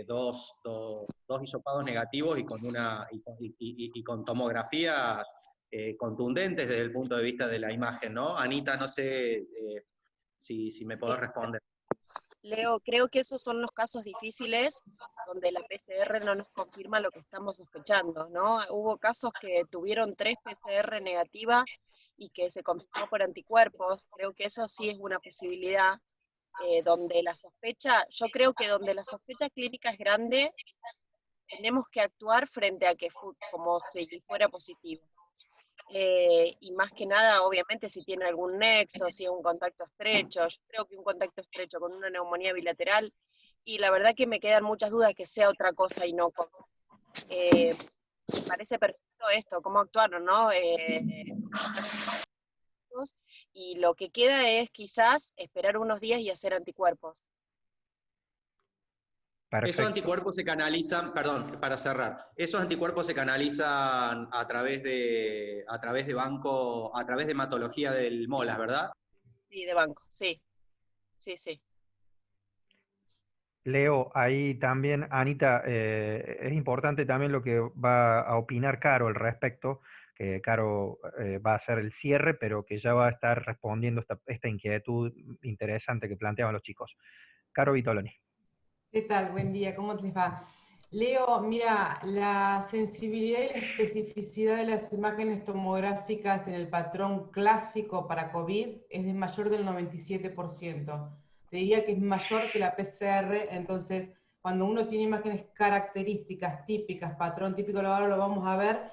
dos hisopados negativos y con tomografías contundentes desde el punto de vista de la imagen, ¿no? Anita, no sé si me podés responder. Leo, creo que esos son los casos difíciles donde la PCR no nos confirma lo que estamos sospechando, ¿no? Hubo casos que tuvieron 3 PCR negativas y que se confirmó por anticuerpos. Creo que eso sí es una posibilidad. Donde la sospecha, yo creo que donde la sospecha clínica es grande, tenemos que actuar frente a que como si fuera positivo. Y más que nada, obviamente, si tiene algún nexo, si es un contacto estrecho. Yo creo que un contacto estrecho con una neumonía bilateral, y la verdad que me quedan muchas dudas que sea otra cosa y no como. Me parece perfecto esto, cómo actuaron, ¿no? Y lo que queda es quizás esperar unos días y hacer anticuerpos. Perfecto. Esos anticuerpos se canalizan, perdón, para cerrar, esos anticuerpos se canalizan a través de banco, a través de hematología del MOLAS, ¿verdad? Sí, de banco, sí. Sí, sí. Leo, ahí también, Anita, es importante también lo que va a opinar Caro al respecto, que Caro va a hacer el cierre, pero que ya va a estar respondiendo esta inquietud interesante que planteaban los chicos. Caro Vitoloni. ¿Qué tal? Buen día, ¿cómo les va? Leo, mira, la sensibilidad y la especificidad de las imágenes tomográficas en el patrón clásico para COVID es de mayor del 97%. Te diría que es mayor que la PCR, entonces cuando uno tiene imágenes características típicas, patrón típico, ahora lo vamos a ver,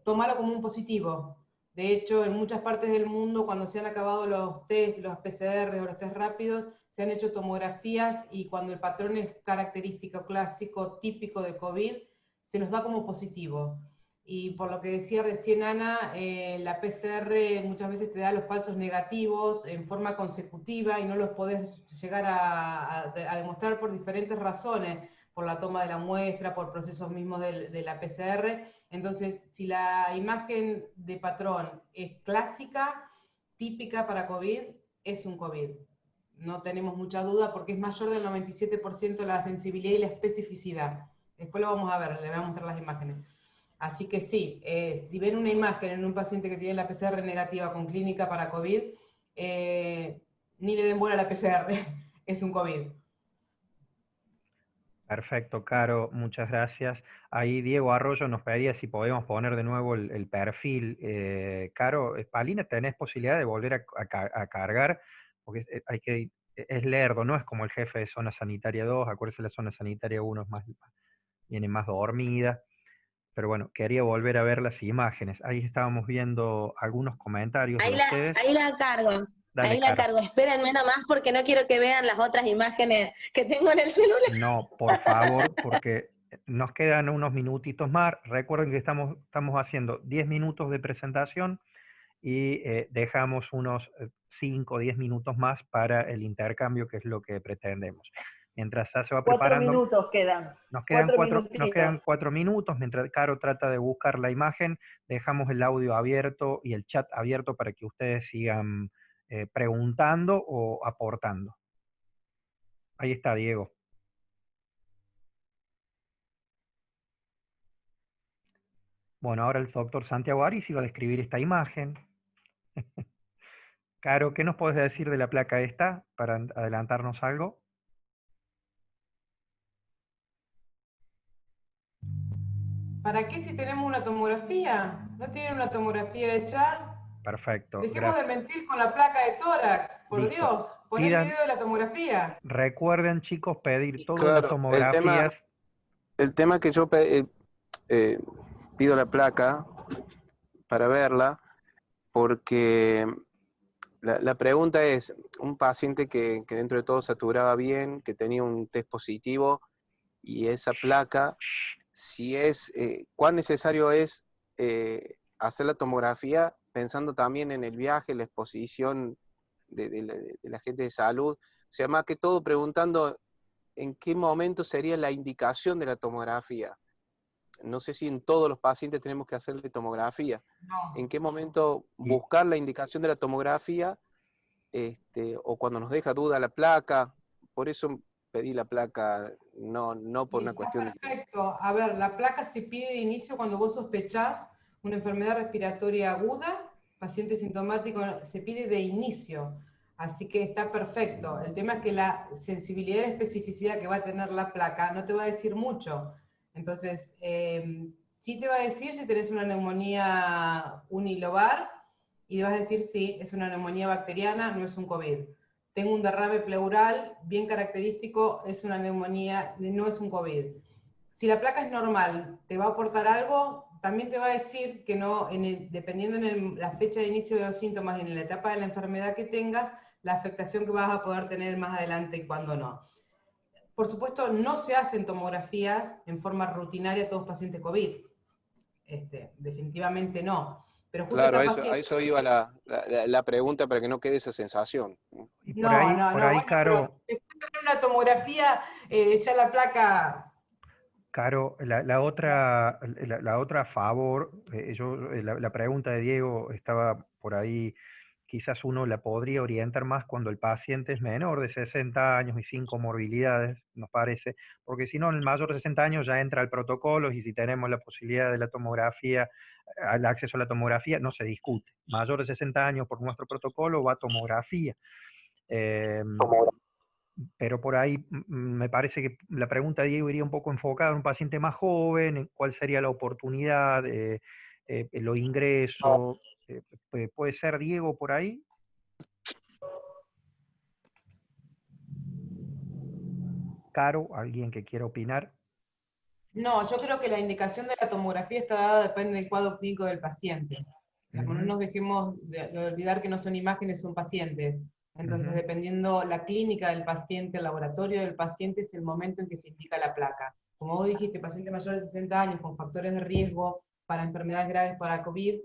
tómalo como un positivo. De hecho, en muchas partes del mundo, cuando se han acabado los test, los PCR o los test rápidos, se han hecho tomografías y cuando el patrón es característico, clásico, típico de COVID, se los da como positivo. Y por lo que decía recién Ana, la PCR muchas veces te da los falsos negativos en forma consecutiva y no los podés llegar a demostrar por diferentes razones, por la toma de la muestra, por procesos mismos de la PCR. Entonces, si la imagen de patrón es clásica, típica para COVID, es un COVID. No tenemos mucha duda porque es mayor del 97% la sensibilidad y la especificidad. Después lo vamos a ver, le voy a mostrar las imágenes. Así que sí, si ven una imagen en un paciente que tiene la PCR negativa con clínica para COVID, ni le den bola a la PCR, es un COVID. Perfecto, Caro, muchas gracias. Ahí Diego Arroyo nos pedía si podemos poner de nuevo el perfil. Caro, Palina, ¿tenés posibilidad de volver a cargar? Porque es lerdo, no es como el jefe de zona sanitaria 2, acuérdense la zona sanitaria 1 viene más dormida. Pero bueno, quería volver a ver las imágenes. Ahí estábamos viendo algunos comentarios de ustedes. Ahí la cargo. Dale, ahí la Caro. cargo. Espérenme nomás porque no quiero que vean las otras imágenes que tengo en el celular. No, por favor, porque nos quedan unos minutitos más. Recuerden que estamos haciendo 10 minutos de presentación y dejamos unos 5 o 10 minutos más para el intercambio, que es lo que pretendemos. Mientras se va preparando... 4 minutos quedan. Nos quedan 4 minutos. Mientras Caro trata de buscar la imagen, dejamos el audio abierto y el chat abierto para que ustedes sigan preguntando o aportando. Ahí está, Diego. Bueno, ahora el doctor Santiago Arias iba a describir esta imagen. Caro, ¿qué nos puedes decir de la placa esta para adelantarnos algo? ¿Para qué si tenemos una tomografía? ¿No tienen una tomografía hecha? Perfecto. Dejemos de mentir con la placa de tórax, por Listo. Dios. Pon el Pidan- video de la tomografía. Recuerden, chicos, pedir todas Claro, las tomografías. El tema que yo pido la placa para verla, porque la pregunta es, un paciente que dentro de todo saturaba bien, que tenía un test positivo, y esa placa, si es, cuán necesario es hacer la tomografía, pensando también en el viaje, la exposición de la gente de salud, o sea, más que todo preguntando en qué momento sería la indicación de la tomografía. No sé si en todos los pacientes tenemos que hacerle tomografía. No. ¿En qué momento buscar la indicación de la tomografía o cuando nos deja duda la placa? Por eso pedí la placa no por una cuestión de... Perfecto. A ver, la placa se pide de inicio cuando vos sospechás una enfermedad respiratoria aguda, paciente sintomático, se pide de inicio. Así que está perfecto. El tema es que la sensibilidad y especificidad que va a tener la placa no te va a decir mucho. Entonces, sí te va a decir si tenés una neumonía unilobar, y vas a decir sí, es una neumonía bacteriana, no es un COVID. Tengo un derrame pleural bien característico, es una neumonía, no es un COVID. Si la placa es normal, ¿te va a aportar algo? También te va a decir que no, dependiendo en la fecha de inicio de los síntomas y en la etapa de la enfermedad que tengas, la afectación que vas a poder tener más adelante y cuándo no. Por supuesto, no se hacen tomografías en forma rutinaria a todos pacientes COVID. Definitivamente no. Pero justo Claro, paciente... a eso iba la pregunta para que no quede esa sensación. Y por ahí, bueno, Caro, pero después de una tomografía, ya la placa... Caro, la otra a favor, la pregunta de Diego estaba por ahí, quizás uno la podría orientar más cuando el paciente es menor de 60 años y sin comorbilidades, nos parece, porque si no, en el mayor de 60 años ya entra el protocolo y si tenemos la posibilidad de la tomografía, el acceso a la tomografía, no se discute. Mayor de 60 años por nuestro protocolo va a tomografía. Pero por ahí me parece que la pregunta, Diego, iría un poco enfocada en un paciente más joven, en cuál sería la oportunidad, los ingresos. ¿Puede ser, Diego, por ahí? Caro, ¿alguien que quiera opinar? No, yo creo que la indicación de la tomografía está dada, depende del cuadro clínico del paciente. No nos dejemos de olvidar que no son imágenes, son pacientes. Entonces, dependiendo la clínica del paciente, el laboratorio del paciente, es el momento en que se indica la placa. Como vos dijiste, paciente mayor de 60 años con factores de riesgo para enfermedades graves para COVID,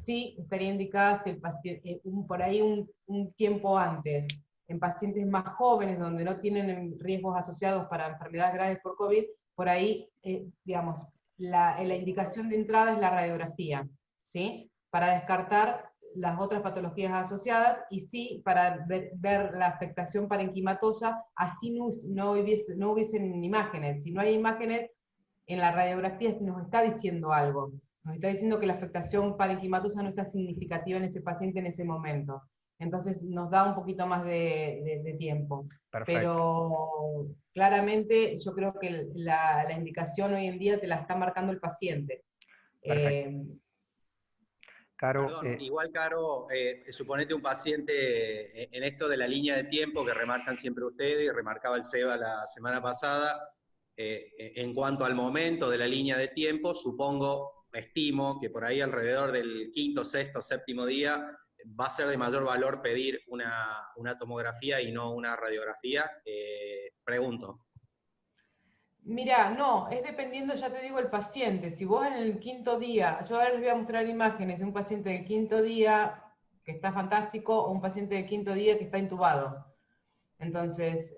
sí estaría indicada si el paciente, por ahí un tiempo antes. En pacientes más jóvenes, donde no tienen riesgos asociados para enfermedades graves por COVID, por ahí, digamos, la indicación de entrada es la radiografía, ¿sí? Para descartar las otras patologías asociadas, y sí, para ver la afectación parenquimatosa, así no hubiesen imágenes. Si no hay imágenes, en la radiografía nos está diciendo algo. Nos está diciendo que la afectación parenquimatosa no está significativa en ese paciente en ese momento. Entonces nos da un poquito más de tiempo. Perfecto. Pero claramente yo creo que la indicación hoy en día te la está marcando el paciente. Caro, Perdón, igual, Caro, suponete un paciente en esto de la línea de tiempo que remarcan siempre ustedes, y remarcaba el Seba la semana pasada, en cuanto al momento de la línea de tiempo, estimo que por ahí alrededor del quinto, sexto, séptimo día va a ser de mayor valor pedir una tomografía y no una radiografía. Pregunto. Mira, no, es dependiendo, ya te digo, el paciente. Si vos en el quinto día, yo ahora les voy a mostrar imágenes de un paciente del quinto día que está fantástico, o un paciente del quinto día que está intubado. Entonces,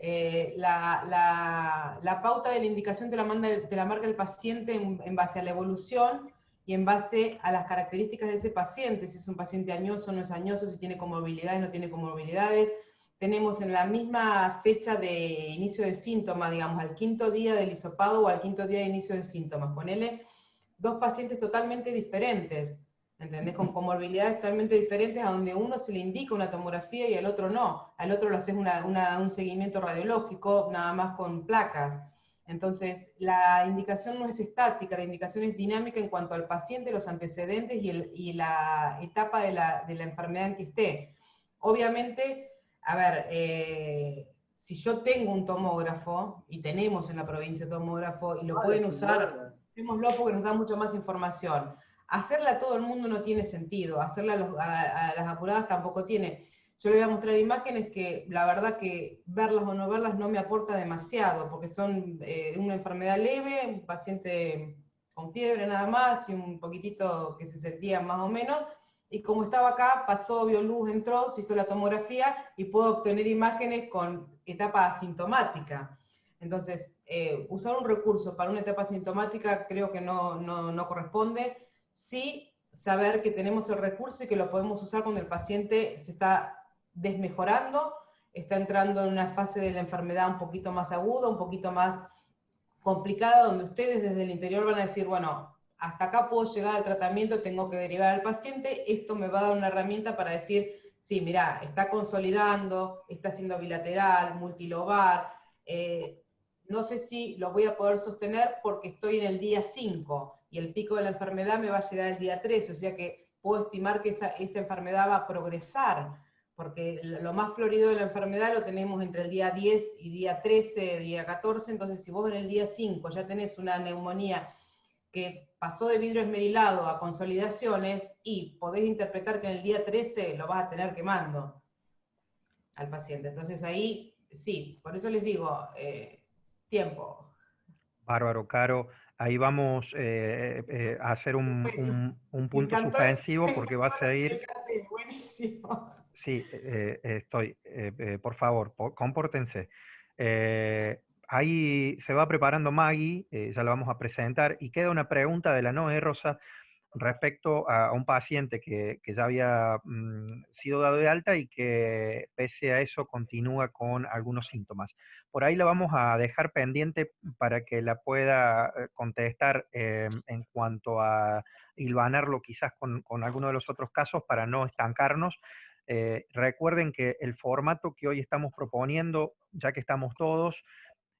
la pauta de la indicación te la marca el paciente en base a la evolución y en base a las características de ese paciente, si es un paciente añoso, no es añoso, si tiene comorbilidades, no tiene comorbilidades. Tenemos en la misma fecha de inicio de síntomas, digamos, al quinto día del hisopado o al quinto día de inicio de síntomas. Ponele dos pacientes totalmente diferentes, ¿entendés? Con comorbilidades totalmente diferentes, a donde uno se le indica una tomografía y al otro no. Al otro lo haces un seguimiento radiológico, nada más con placas. Entonces, la indicación no es estática, la indicación es dinámica en cuanto al paciente, los antecedentes y la etapa de la enfermedad en que esté. Obviamente, a ver, si yo tengo un tomógrafo, y tenemos en la provincia tomógrafo, y lo pueden usar, hagámoslo porque nos da mucho más información. Hacerla a todo el mundo no tiene sentido, hacerla a las apuradas tampoco tiene. Yo le voy a mostrar imágenes que la verdad que verlas o no verlas no me aporta demasiado, porque son una enfermedad leve, un paciente con fiebre nada más, y un poquitito que se sentía más o menos, y como estaba acá, pasó, vio luz, entró, se hizo la tomografía, y puedo obtener imágenes con etapa asintomática. Entonces, usar un recurso para una etapa asintomática creo que no corresponde. Sí, saber que tenemos el recurso y que lo podemos usar cuando el paciente se está desmejorando, está entrando en una fase de la enfermedad un poquito más aguda, un poquito más complicada donde ustedes desde el interior van a decir, bueno, hasta acá puedo llegar al tratamiento, tengo que derivar al paciente, esto me va a dar una herramienta para decir, sí, mirá, está consolidando, está haciendo bilateral, multilobar, no sé si lo voy a poder sostener porque estoy en el día 5 y el pico de la enfermedad me va a llegar el día 3, o sea que puedo estimar que esa enfermedad va a progresar, porque lo más florido de la enfermedad lo tenemos entre el día 10 y día 13, día 14, entonces si vos en el día 5 ya tenés una neumonía que pasó de vidrio esmerilado a consolidaciones y podés interpretar que en el día 13 lo vas a tener quemando al paciente. Entonces ahí, sí, por eso les digo, tiempo. Bárbaro, Caro. Ahí vamos a hacer un punto suspensivo porque va a seguir. Buenísimo. Sí, por favor, compórtense. Ahí se va preparando Maggie, ya la vamos a presentar, y queda una pregunta de la Noé Rosa respecto a un paciente que ya había sido dado de alta y que pese a eso continúa con algunos síntomas. Por ahí la vamos a dejar pendiente para que la pueda contestar en cuanto a hilvanarlo quizás con alguno de los otros casos para no estancarnos. Recuerden que el formato que hoy estamos proponiendo, ya que estamos todos,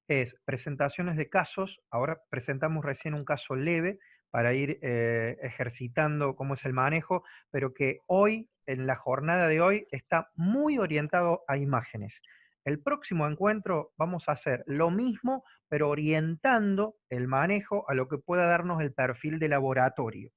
es presentaciones de casos. Ahora presentamos recién un caso leve para ir ejercitando cómo es el manejo, pero que hoy, en la jornada de hoy, está muy orientado a imágenes. El próximo encuentro vamos a hacer lo mismo, pero orientando el manejo a lo que pueda darnos el perfil de laboratorio.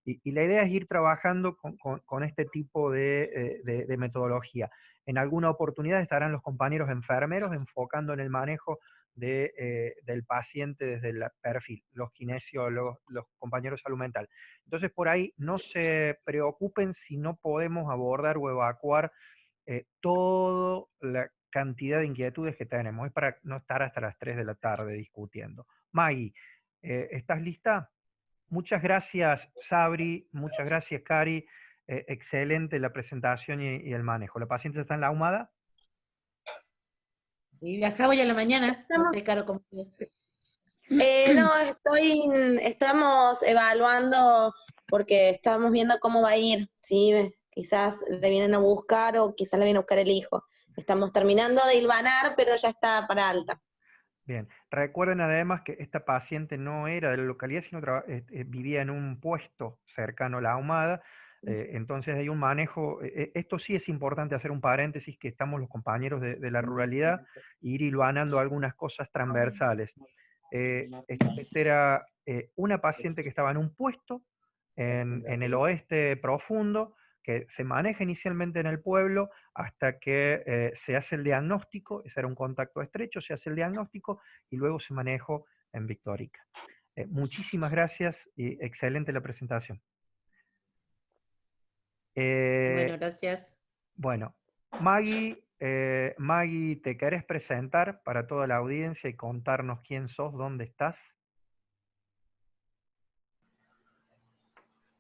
Y la idea es ir trabajando con este tipo de metodología. En alguna oportunidad estarán los compañeros enfermeros enfocando en el manejo del paciente desde el perfil, los kinesiólogos, los compañeros de salud mental. Entonces, por ahí no se preocupen si no podemos abordar o evacuar toda la cantidad de inquietudes que tenemos. Es para no estar hasta las 3 de la tarde discutiendo. Maggie, ¿estás lista? Muchas gracias, Sabri. Muchas gracias, Cari. Excelente la presentación y el manejo. ¿La paciente está en la ahumada? Y viajaba hoy a la mañana. No sé, Caro, cómo fue. No, estamos evaluando porque estamos viendo cómo va a ir, ¿sí? Quizás le vienen a buscar o quizás le viene a buscar el hijo. Estamos terminando de hilvanar, pero ya está para alta. Bien, recuerden además que esta paciente no era de la localidad, sino vivía en un puesto cercano a la ahumada, entonces hay un manejo, esto sí es importante hacer un paréntesis, que estamos los compañeros de la ruralidad, ir hilvanando algunas cosas transversales. Esta era una paciente que estaba en un puesto en el oeste profundo, que se maneja inicialmente en el pueblo hasta que se hace el diagnóstico. Ese era un contacto estrecho, se hace el diagnóstico y luego se manejó en Victorica. Muchísimas gracias y excelente la presentación. Bueno, gracias. Bueno, Maggie, ¿te querés presentar para toda la audiencia y contarnos quién sos, dónde estás?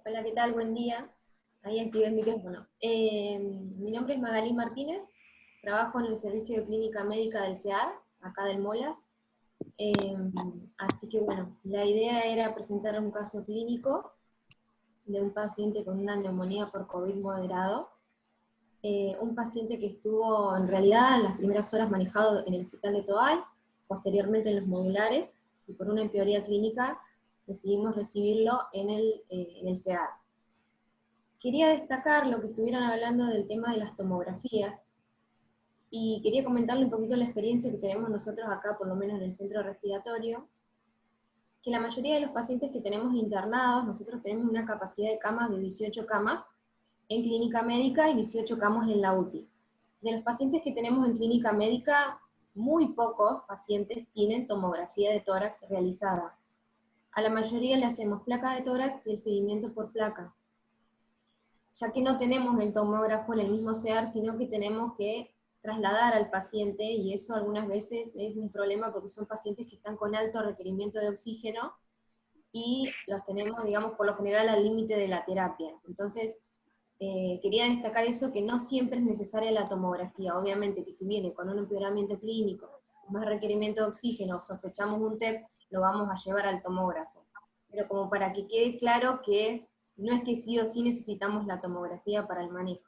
Hola, ¿qué tal? Buen día. Ahí activé el micrófono. Mi nombre es Magalí Martínez, trabajo en el servicio de clínica médica del CEAR, acá del Molas. Así que bueno, la idea era presentar un caso clínico de un paciente con una neumonía por COVID moderado. Un paciente que estuvo en realidad en las primeras horas manejado en el hospital de Toay, posteriormente en los modulares, y por una empeoría clínica decidimos recibirlo en el CEAR. Quería destacar lo que estuvieron hablando del tema de las tomografías, y quería comentarle un poquito la experiencia que tenemos nosotros acá, por lo menos en el centro respiratorio, que la mayoría de los pacientes que tenemos internados, nosotros tenemos una capacidad de camas de 18 camas en clínica médica y 18 camas en la UTI. De los pacientes que tenemos en clínica médica, muy pocos pacientes tienen tomografía de tórax realizada. A la mayoría le hacemos placa de tórax y el seguimiento por placa, ya que no tenemos el tomógrafo en el mismo CEAR, sino que tenemos que trasladar al paciente, y eso algunas veces es un problema porque son pacientes que están con alto requerimiento de oxígeno y los tenemos, digamos, por lo general al límite de la terapia. Entonces, quería destacar eso, que no siempre es necesaria la tomografía. Obviamente que si viene con un empeoramiento clínico, más requerimiento de oxígeno, sospechamos un TEP, lo vamos a llevar al tomógrafo. Pero como para que quede claro que no es que sí o sí necesitamos la tomografía para el manejo.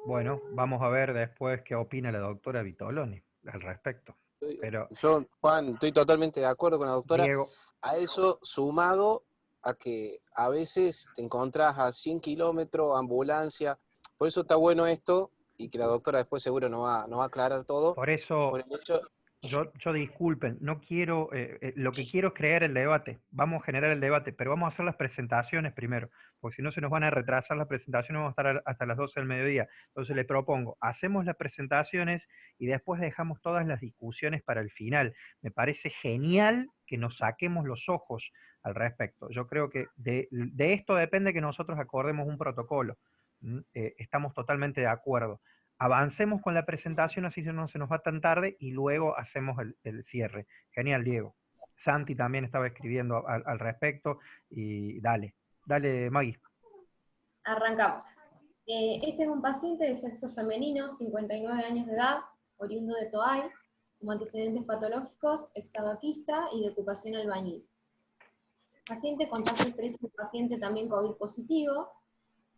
Bueno, vamos a ver después qué opina la doctora Vitoloni al respecto. Pero, Yo, Juan, estoy totalmente de acuerdo con la doctora. Diego, A eso sumado a que a veces te encontrás a 100 kilómetros, ambulancia. Por eso está bueno esto, y que la doctora después seguro nos va a aclarar todo. por eso Por el hecho, yo disculpen, no quiero, lo que quiero es crear el debate, vamos a generar el debate, pero vamos a hacer las presentaciones primero, porque si no se nos van a retrasar las presentaciones, vamos a estar hasta las 12 del mediodía. Entonces le propongo, hacemos las presentaciones y después dejamos todas las discusiones para el final. Me parece genial que nos saquemos los ojos al respecto. Yo creo que de esto depende que nosotros acordemos un protocolo. Estamos totalmente de acuerdo. Avancemos con la presentación, así no se nos va tan tarde, y luego hacemos el cierre. Genial, Diego. Santi también estaba escribiendo al respecto, y dale, Maggie. Arrancamos. Este es un paciente de sexo femenino, 59 años de edad, oriundo de Toay, como antecedentes patológicos, extabaquista y de ocupación albañil. Paciente contacto estrecho, paciente también COVID positivo.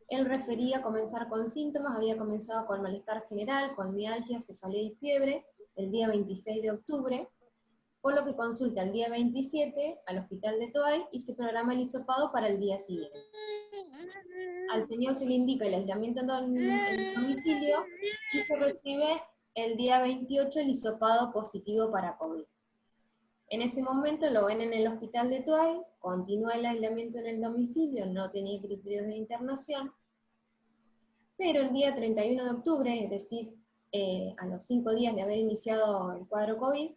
Él refería comenzar con síntomas, había comenzado con malestar general, con mialgia, cefalea y fiebre, el día 26 de octubre, por lo que consulta el día 27 al hospital de Toay y se programa el hisopado para el día siguiente. Al señor se le indica el aislamiento en el domicilio y se recibe el día 28 el hisopado positivo para COVID. En ese momento lo ven en el hospital de Toay, continúa el aislamiento en el domicilio, no tenía criterios de internación, pero el día 31 de octubre, es decir, a los 5 días de haber iniciado el cuadro COVID,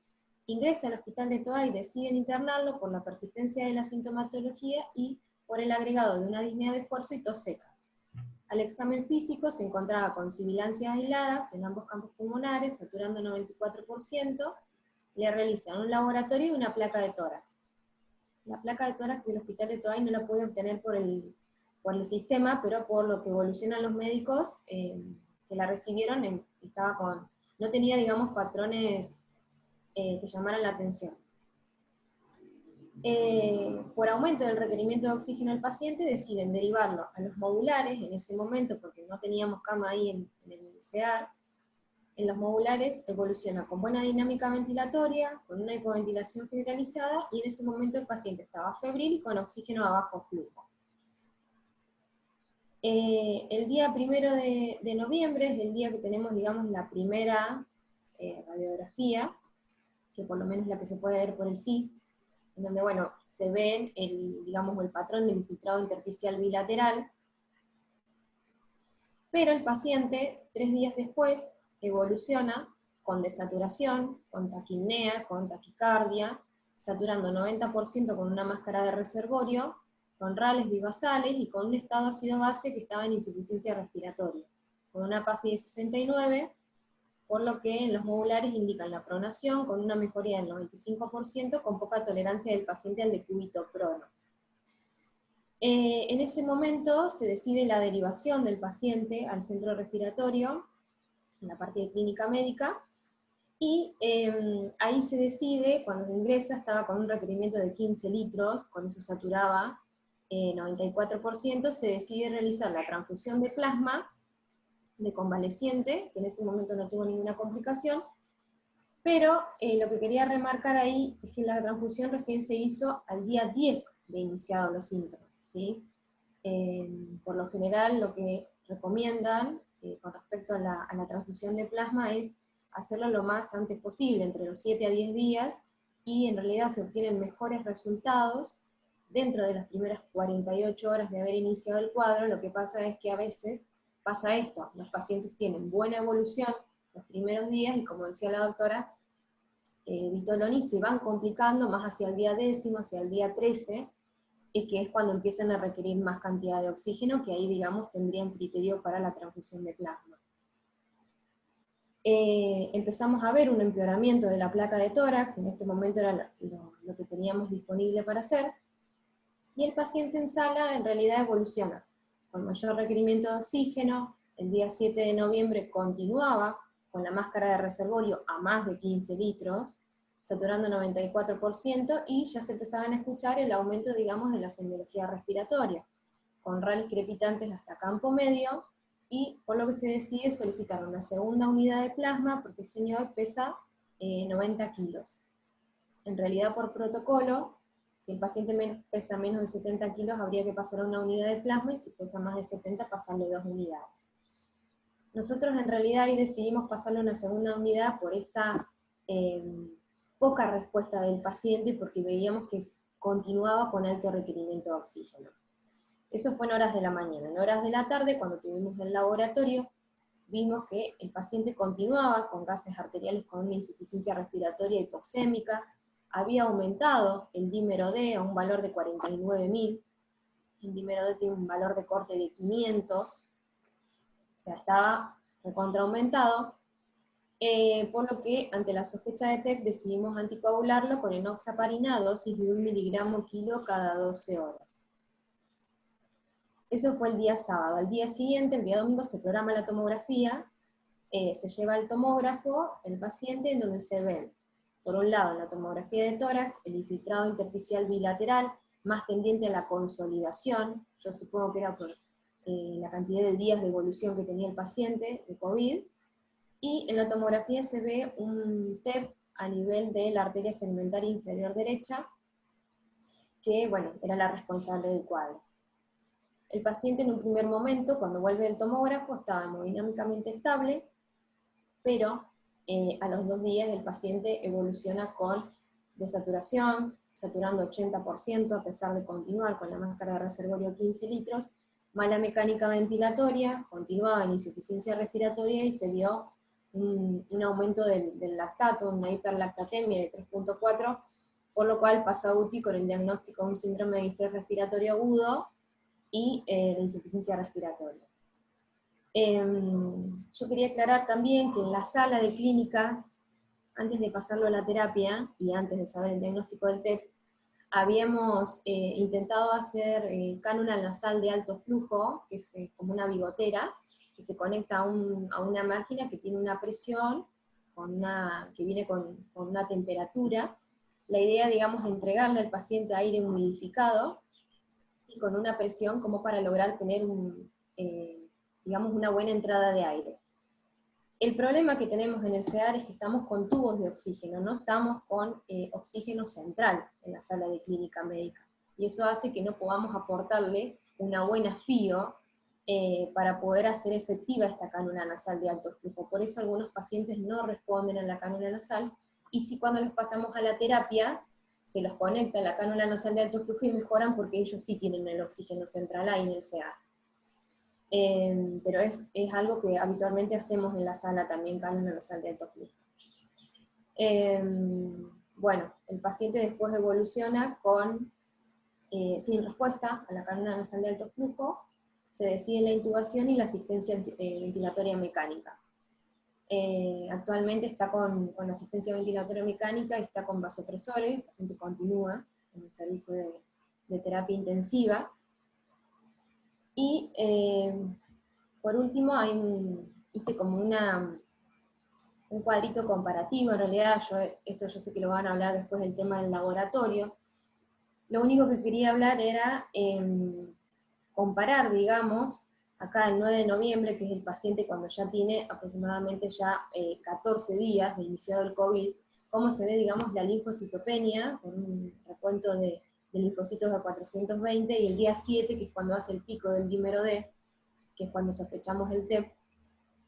ingresa al hospital de Toay y deciden internarlo por la persistencia de la sintomatología y por el agregado de una disnea de esfuerzo y tos seca. Al examen físico se encontraba con sibilancias aisladas en ambos campos pulmonares, saturando 94%, le realizan un laboratorio y una placa de tórax. La placa de tórax del hospital de Toay no la pude obtener por el sistema, pero por lo que evolucionan los médicos que la recibieron, no tenía, digamos, patrones que llamaran la atención. Por aumento del requerimiento de oxígeno al paciente, deciden derivarlo a los modulares en ese momento, porque no teníamos cama ahí en el CEAR. En los modulares evoluciona con buena dinámica ventilatoria, con una hipoventilación generalizada, y en ese momento el paciente estaba febril y con oxígeno a bajo flujo. El día 1 de noviembre es el día que tenemos, digamos, la primera radiografía, que por lo menos la que se puede ver por el CIS, en donde, bueno, se ven el patrón del infiltrado intersticial bilateral, pero el paciente, 3 días después, evoluciona con desaturación, con taquipnea, con taquicardia, saturando 90% con una máscara de reservorio, con rales bivasales y con un estado ácido-base que estaba en insuficiencia respiratoria, con una PAFI de 69, por lo que en los modulares indican la pronación con una mejoría del 95%, con poca tolerancia del paciente al decúbito prono. En ese momento se decide la derivación del paciente al centro respiratorio, en la parte de clínica médica, y ahí se decide, cuando ingresa estaba con un requerimiento de 15 litros, con eso saturaba 94%, se decide realizar la transfusión de plasma de convaleciente, que en ese momento no tuvo ninguna complicación, pero lo que quería remarcar ahí es que la transfusión recién se hizo al día 10 de iniciados los síntomas, ¿sí? Por lo general lo que recomiendan con respecto a la transfusión de plasma es hacerlo lo más antes posible, entre los 7 a 10 días, y en realidad se obtienen mejores resultados dentro de las primeras 48 horas de haber iniciado el cuadro. Lo que pasa es que a veces pasa esto, los pacientes tienen buena evolución los primeros días, y como decía la doctora Vitoloni, se van complicando más hacia el día 10, hacia el día 13, que es cuando empiezan a requerir más cantidad de oxígeno, que ahí, digamos, tendrían criterio para la transfusión de plasma. Empezamos a ver un empeoramiento de la placa de tórax, en este momento era lo que teníamos disponible para hacer, y el paciente en sala en realidad evoluciona, con mayor requerimiento de oxígeno. El día 7 de noviembre continuaba con la máscara de reservorio a más de 15 litros, saturando 94%, y ya se empezaban a escuchar el aumento, digamos, de la semiología respiratoria, con rales crepitantes hasta campo medio, y por lo que se decide solicitar una segunda unidad de plasma, porque el señor pesa 90 kilos. En realidad, por protocolo, si el paciente pesa menos de 70 kilos, habría que pasar a una unidad de plasma, y si pesa más de 70, pasarle 2 unidades. Nosotros en realidad ahí decidimos pasarle una segunda unidad por esta poca respuesta del paciente, porque veíamos que continuaba con alto requerimiento de oxígeno. Eso fue en horas de la mañana. En horas de la tarde, cuando tuvimos el laboratorio, vimos que el paciente continuaba con gases arteriales con una insuficiencia respiratoria hipoxémica, había aumentado el dímero D a un valor de 49.000, el dímero D tiene un valor de corte de 500, o sea, estaba recontra aumentado, por lo que ante la sospecha de TEP decidimos anticoagularlo con enoxaparina a dosis de 1 miligramo kilo cada 12 horas. Eso fue el día sábado. Al día siguiente, el día domingo, se programa la tomografía, se lleva al tomógrafo el paciente, en donde se ven, por un lado, en la tomografía de tórax, el infiltrado intersticial bilateral, más tendiente a la consolidación, yo supongo que era por la cantidad de días de evolución que tenía el paciente de COVID, y en la tomografía se ve un TEP a nivel de la arteria segmentaria inferior derecha, que, bueno, era la responsable del cuadro. El paciente en un primer momento, cuando vuelve el tomógrafo, estaba hemodinámicamente estable, pero a los 2 días el paciente evoluciona con desaturación, saturando 80% a pesar de continuar con la máscara de reservorio 15 litros, mala mecánica ventilatoria, continuaba en insuficiencia respiratoria y se vio un aumento del lactato, una hiperlactatemia de 3.4, por lo cual pasa a UTI con el diagnóstico de un síndrome de distrés respiratorio agudo y la insuficiencia respiratoria. Yo quería aclarar también que en la sala de clínica, antes de pasarlo a la terapia y antes de saber el diagnóstico del TEP, habíamos intentado hacer cánula nasal de alto flujo, que es como una bigotera, que se conecta a una máquina que tiene una presión, que viene con una temperatura. La idea, digamos, es entregarle al paciente aire humidificado, y con una presión como para lograr tener digamos, una buena entrada de aire. El problema que tenemos en el CEAR es que estamos con tubos de oxígeno, no estamos con oxígeno central en la sala de clínica médica, y eso hace que no podamos aportarle una buena FIO para poder hacer efectiva esta cánula nasal de alto flujo. Por eso algunos pacientes no responden a la cánula nasal, y si cuando los pasamos a la terapia, se los conecta a la cánula nasal de alto flujo y mejoran, porque ellos sí tienen el oxígeno central ahí en el CEAR. Pero es algo que habitualmente hacemos en la sala también, cánula nasal de alto flujo. Bueno, el paciente después evoluciona sin respuesta a la cánula nasal de alto flujo, se decide la intubación y la asistencia ventilatoria mecánica. Actualmente está con asistencia ventilatoria mecánica y está con vasopresores, el paciente continúa en el servicio de terapia intensiva. Y por último, hice como un cuadrito comparativo. En realidad, esto yo sé que lo van a hablar después del tema del laboratorio. Lo único que quería hablar era comparar, digamos, acá el 9 de noviembre, que es el paciente cuando ya tiene aproximadamente ya 14 días de iniciado el COVID, cómo se ve, digamos, la linfocitopenia, con un recuento de linfocitos de 420, y el día 7, que es cuando hace el pico del dímero D, que es cuando sospechamos el TEP,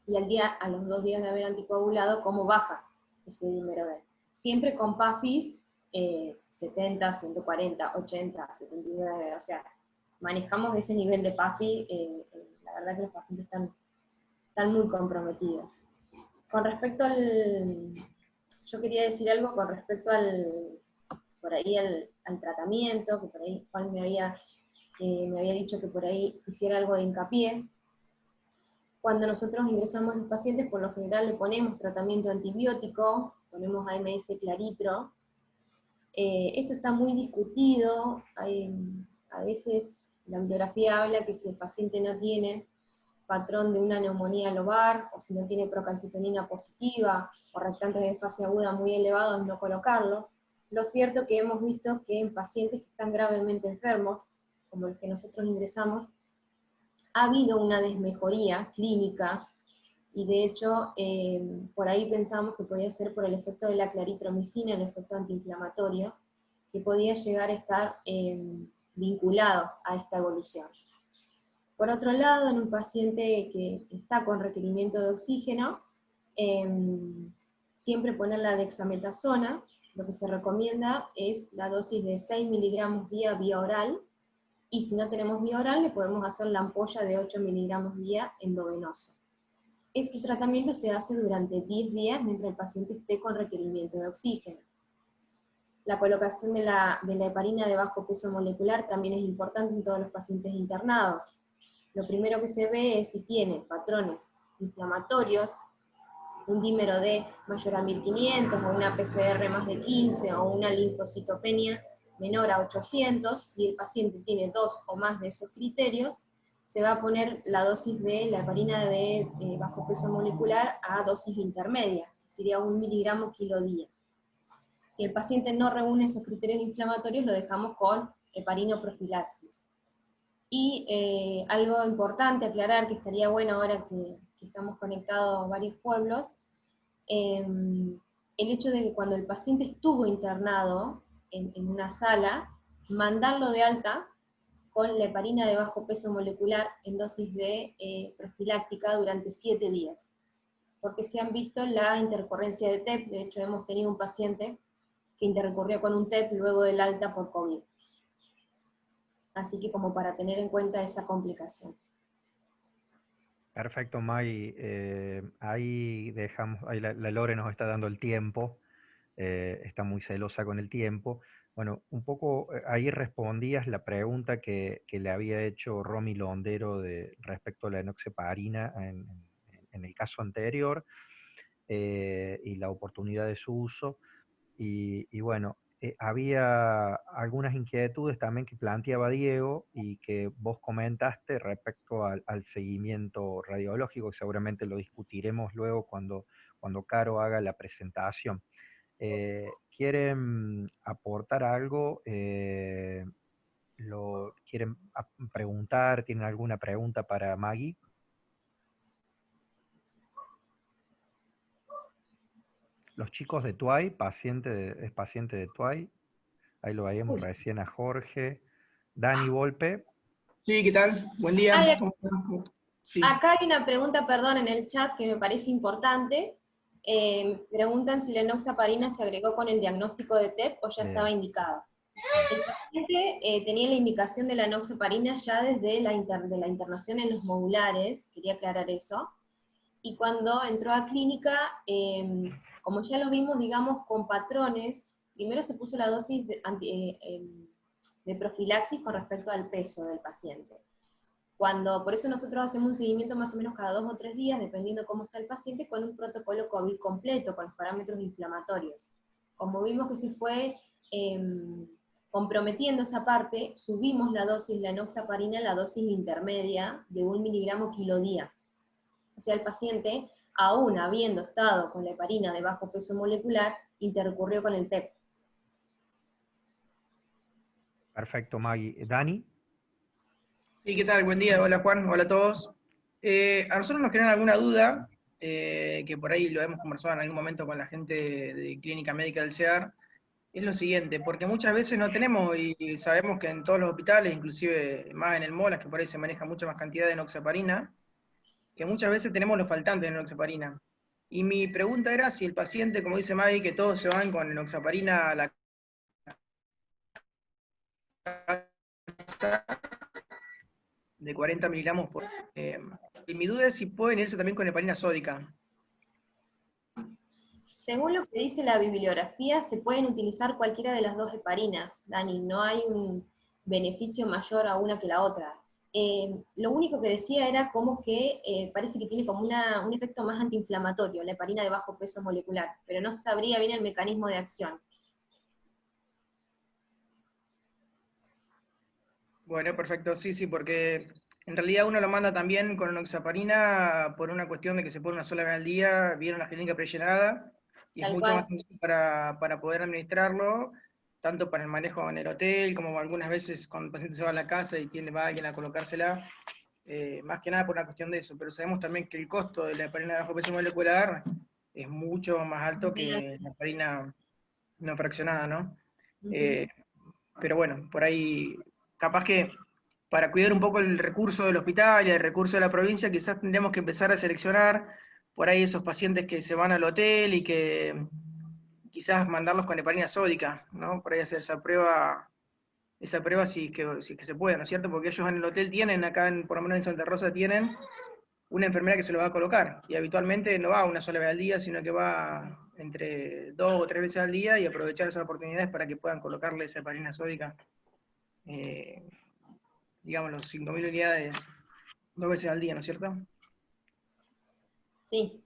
y a los 2 días de haber anticoagulado, cómo baja ese dímero D. Siempre con PAFIs 70, 140, 80, 79, o sea, manejamos ese nivel de PAFI, la verdad que los pacientes están muy comprometidos. Con respecto yo quería decir algo con respecto al tratamiento, que por ahí Juan me había dicho que por ahí hiciera algo de hincapié. Cuando nosotros ingresamos a los pacientes, por lo general le ponemos tratamiento antibiótico, ponemos AMS claritro. Esto está muy discutido, a veces la bibliografía habla que si el paciente no tiene patrón de una neumonía lobar, o si no tiene procalcitonina positiva, o reactantes de fase aguda muy elevados, no colocarlo. Lo cierto que hemos visto que en pacientes que están gravemente enfermos, como los que nosotros ingresamos, ha habido una desmejoría clínica, y de hecho, por ahí pensamos que podía ser por el efecto de la claritromicina, el efecto antiinflamatorio, que podía llegar a estar vinculado a esta evolución. Por otro lado, en un paciente que está con requerimiento de oxígeno, siempre poner la dexametasona. Lo que se recomienda es la dosis de 6 miligramos día vía oral, y si no tenemos vía oral, le podemos hacer la ampolla de 8 miligramos día endovenoso. Ese tratamiento se hace durante 10 días mientras el paciente esté con requerimiento de oxígeno. La colocación de la heparina de bajo peso molecular también es importante en todos los pacientes internados. Lo primero que se ve es si tiene patrones inflamatorios, un dímero D mayor a 1500, o una PCR más de 15, o una linfocitopenia menor a 800. Si el paciente tiene 2 o más de esos criterios, se va a poner la dosis de la heparina de bajo peso molecular a dosis intermedia, que sería 1 miligramo kilo día. Si el paciente no reúne esos criterios inflamatorios, lo dejamos con heparinoprofilaxis. Y algo importante aclarar, que estaría bueno ahora que estamos conectados a varios pueblos, el hecho de que cuando el paciente estuvo internado en una sala, mandarlo de alta con la heparina de bajo peso molecular en dosis de profiláctica durante 7 días. Porque se han visto la intercurrencia de TEP, de hecho hemos tenido un paciente que intercurrió con un TEP luego del alta por COVID. Así que como para tener en cuenta esa complicación. Perfecto, May. Ahí dejamos, ahí la Lore nos está dando el tiempo, está muy celosa con el tiempo. Bueno, un poco ahí respondías la pregunta que le había hecho Romy Londero respecto a la enoxaparina en el caso anterior, y la oportunidad de su uso. Y bueno, había algunas inquietudes también que planteaba Diego y que vos comentaste respecto al seguimiento radiológico, que seguramente lo discutiremos luego cuando Caro haga la presentación. ¿Quieren aportar algo? ¿Quieren preguntar? ¿Tienen alguna pregunta para Maggie? Los chicos de TUAY, es paciente de TUAY. Ahí lo veíamos recién a Jorge. Dani Volpe. Sí, ¿qué tal? Buen día. Sí. Acá hay una pregunta, perdón, en el chat que me parece importante. Preguntan si la enoxaparina se agregó con el diagnóstico de TEP o ya estaba indicado. El paciente tenía la indicación de la enoxaparina ya desde la internación en los modulares, quería aclarar eso, y cuando entró a clínica, como ya lo vimos, digamos, con patrones, primero se puso la dosis de profilaxis con respecto al peso del paciente. Por eso nosotros hacemos un seguimiento más o menos cada 2 o 3 días, dependiendo cómo está el paciente, con un protocolo COVID completo, con los parámetros inflamatorios. Como vimos que se fue comprometiendo esa parte, subimos la dosis, la enoxaparina, la dosis intermedia de 1 miligramo kilo día. O sea, el paciente, aún habiendo estado con la heparina de bajo peso molecular, intercurrió con el TEP. Perfecto, Maggie. ¿Dani? Sí, ¿qué tal? Buen día. Hola, Juan. Hola a todos. A nosotros nos crean alguna duda, que por ahí lo hemos conversado en algún momento con la gente de Clínica Médica del CEAR, es lo siguiente, porque muchas veces no tenemos, y sabemos que en todos los hospitales, inclusive más en el MOLAS, que por ahí se maneja mucha más cantidad de enoxaparina, que muchas veces tenemos los faltantes de enoxaparina. Y mi pregunta era si el paciente, como dice Maggie, que todos se van con enoxaparina a la casa de 40 miligramos por... y mi duda es si pueden irse también con heparina sódica. Según lo que dice la bibliografía, se pueden utilizar cualquiera de las 2 heparinas, Dani, no hay un beneficio mayor a una que la otra. Lo único que decía era como que parece que tiene como un efecto más antiinflamatorio, la heparina de bajo peso molecular, pero no se sabría bien el mecanismo de acción. Bueno, perfecto, sí, porque En realidad uno lo manda también con enoxaparina por una cuestión de que se pone una sola vez al día, viene una jeringa prellenada, y es Tal mucho cual. más sencillo para poder administrarlo, tanto para el manejo en el hotel, como algunas veces cuando el paciente se va a la casa y va alguien a colocársela, más que nada por una cuestión de eso, pero sabemos también que el costo de la heparina de bajo peso molecular es mucho más alto que la heparina no fraccionada, ¿no? Pero bueno, por ahí, capaz que para cuidar un poco el recurso del hospital y el recurso de la provincia, quizás tendríamos que empezar a seleccionar por ahí esos pacientes que se van al hotel y que quizás mandarlos con heparina sódica, ¿no? Por ahí hacer esa prueba si es que se puede, ¿no es cierto? Porque ellos en el hotel tienen, por lo menos en Santa Rosa tienen una enfermera que se lo va a colocar, y habitualmente no va una sola vez al día, sino que va entre 2 o 3 veces al día, y aprovechar esas oportunidades para que puedan colocarle esa heparina sódica, digamos, los 5.000 unidades 2 veces al día, ¿no es cierto? Sí.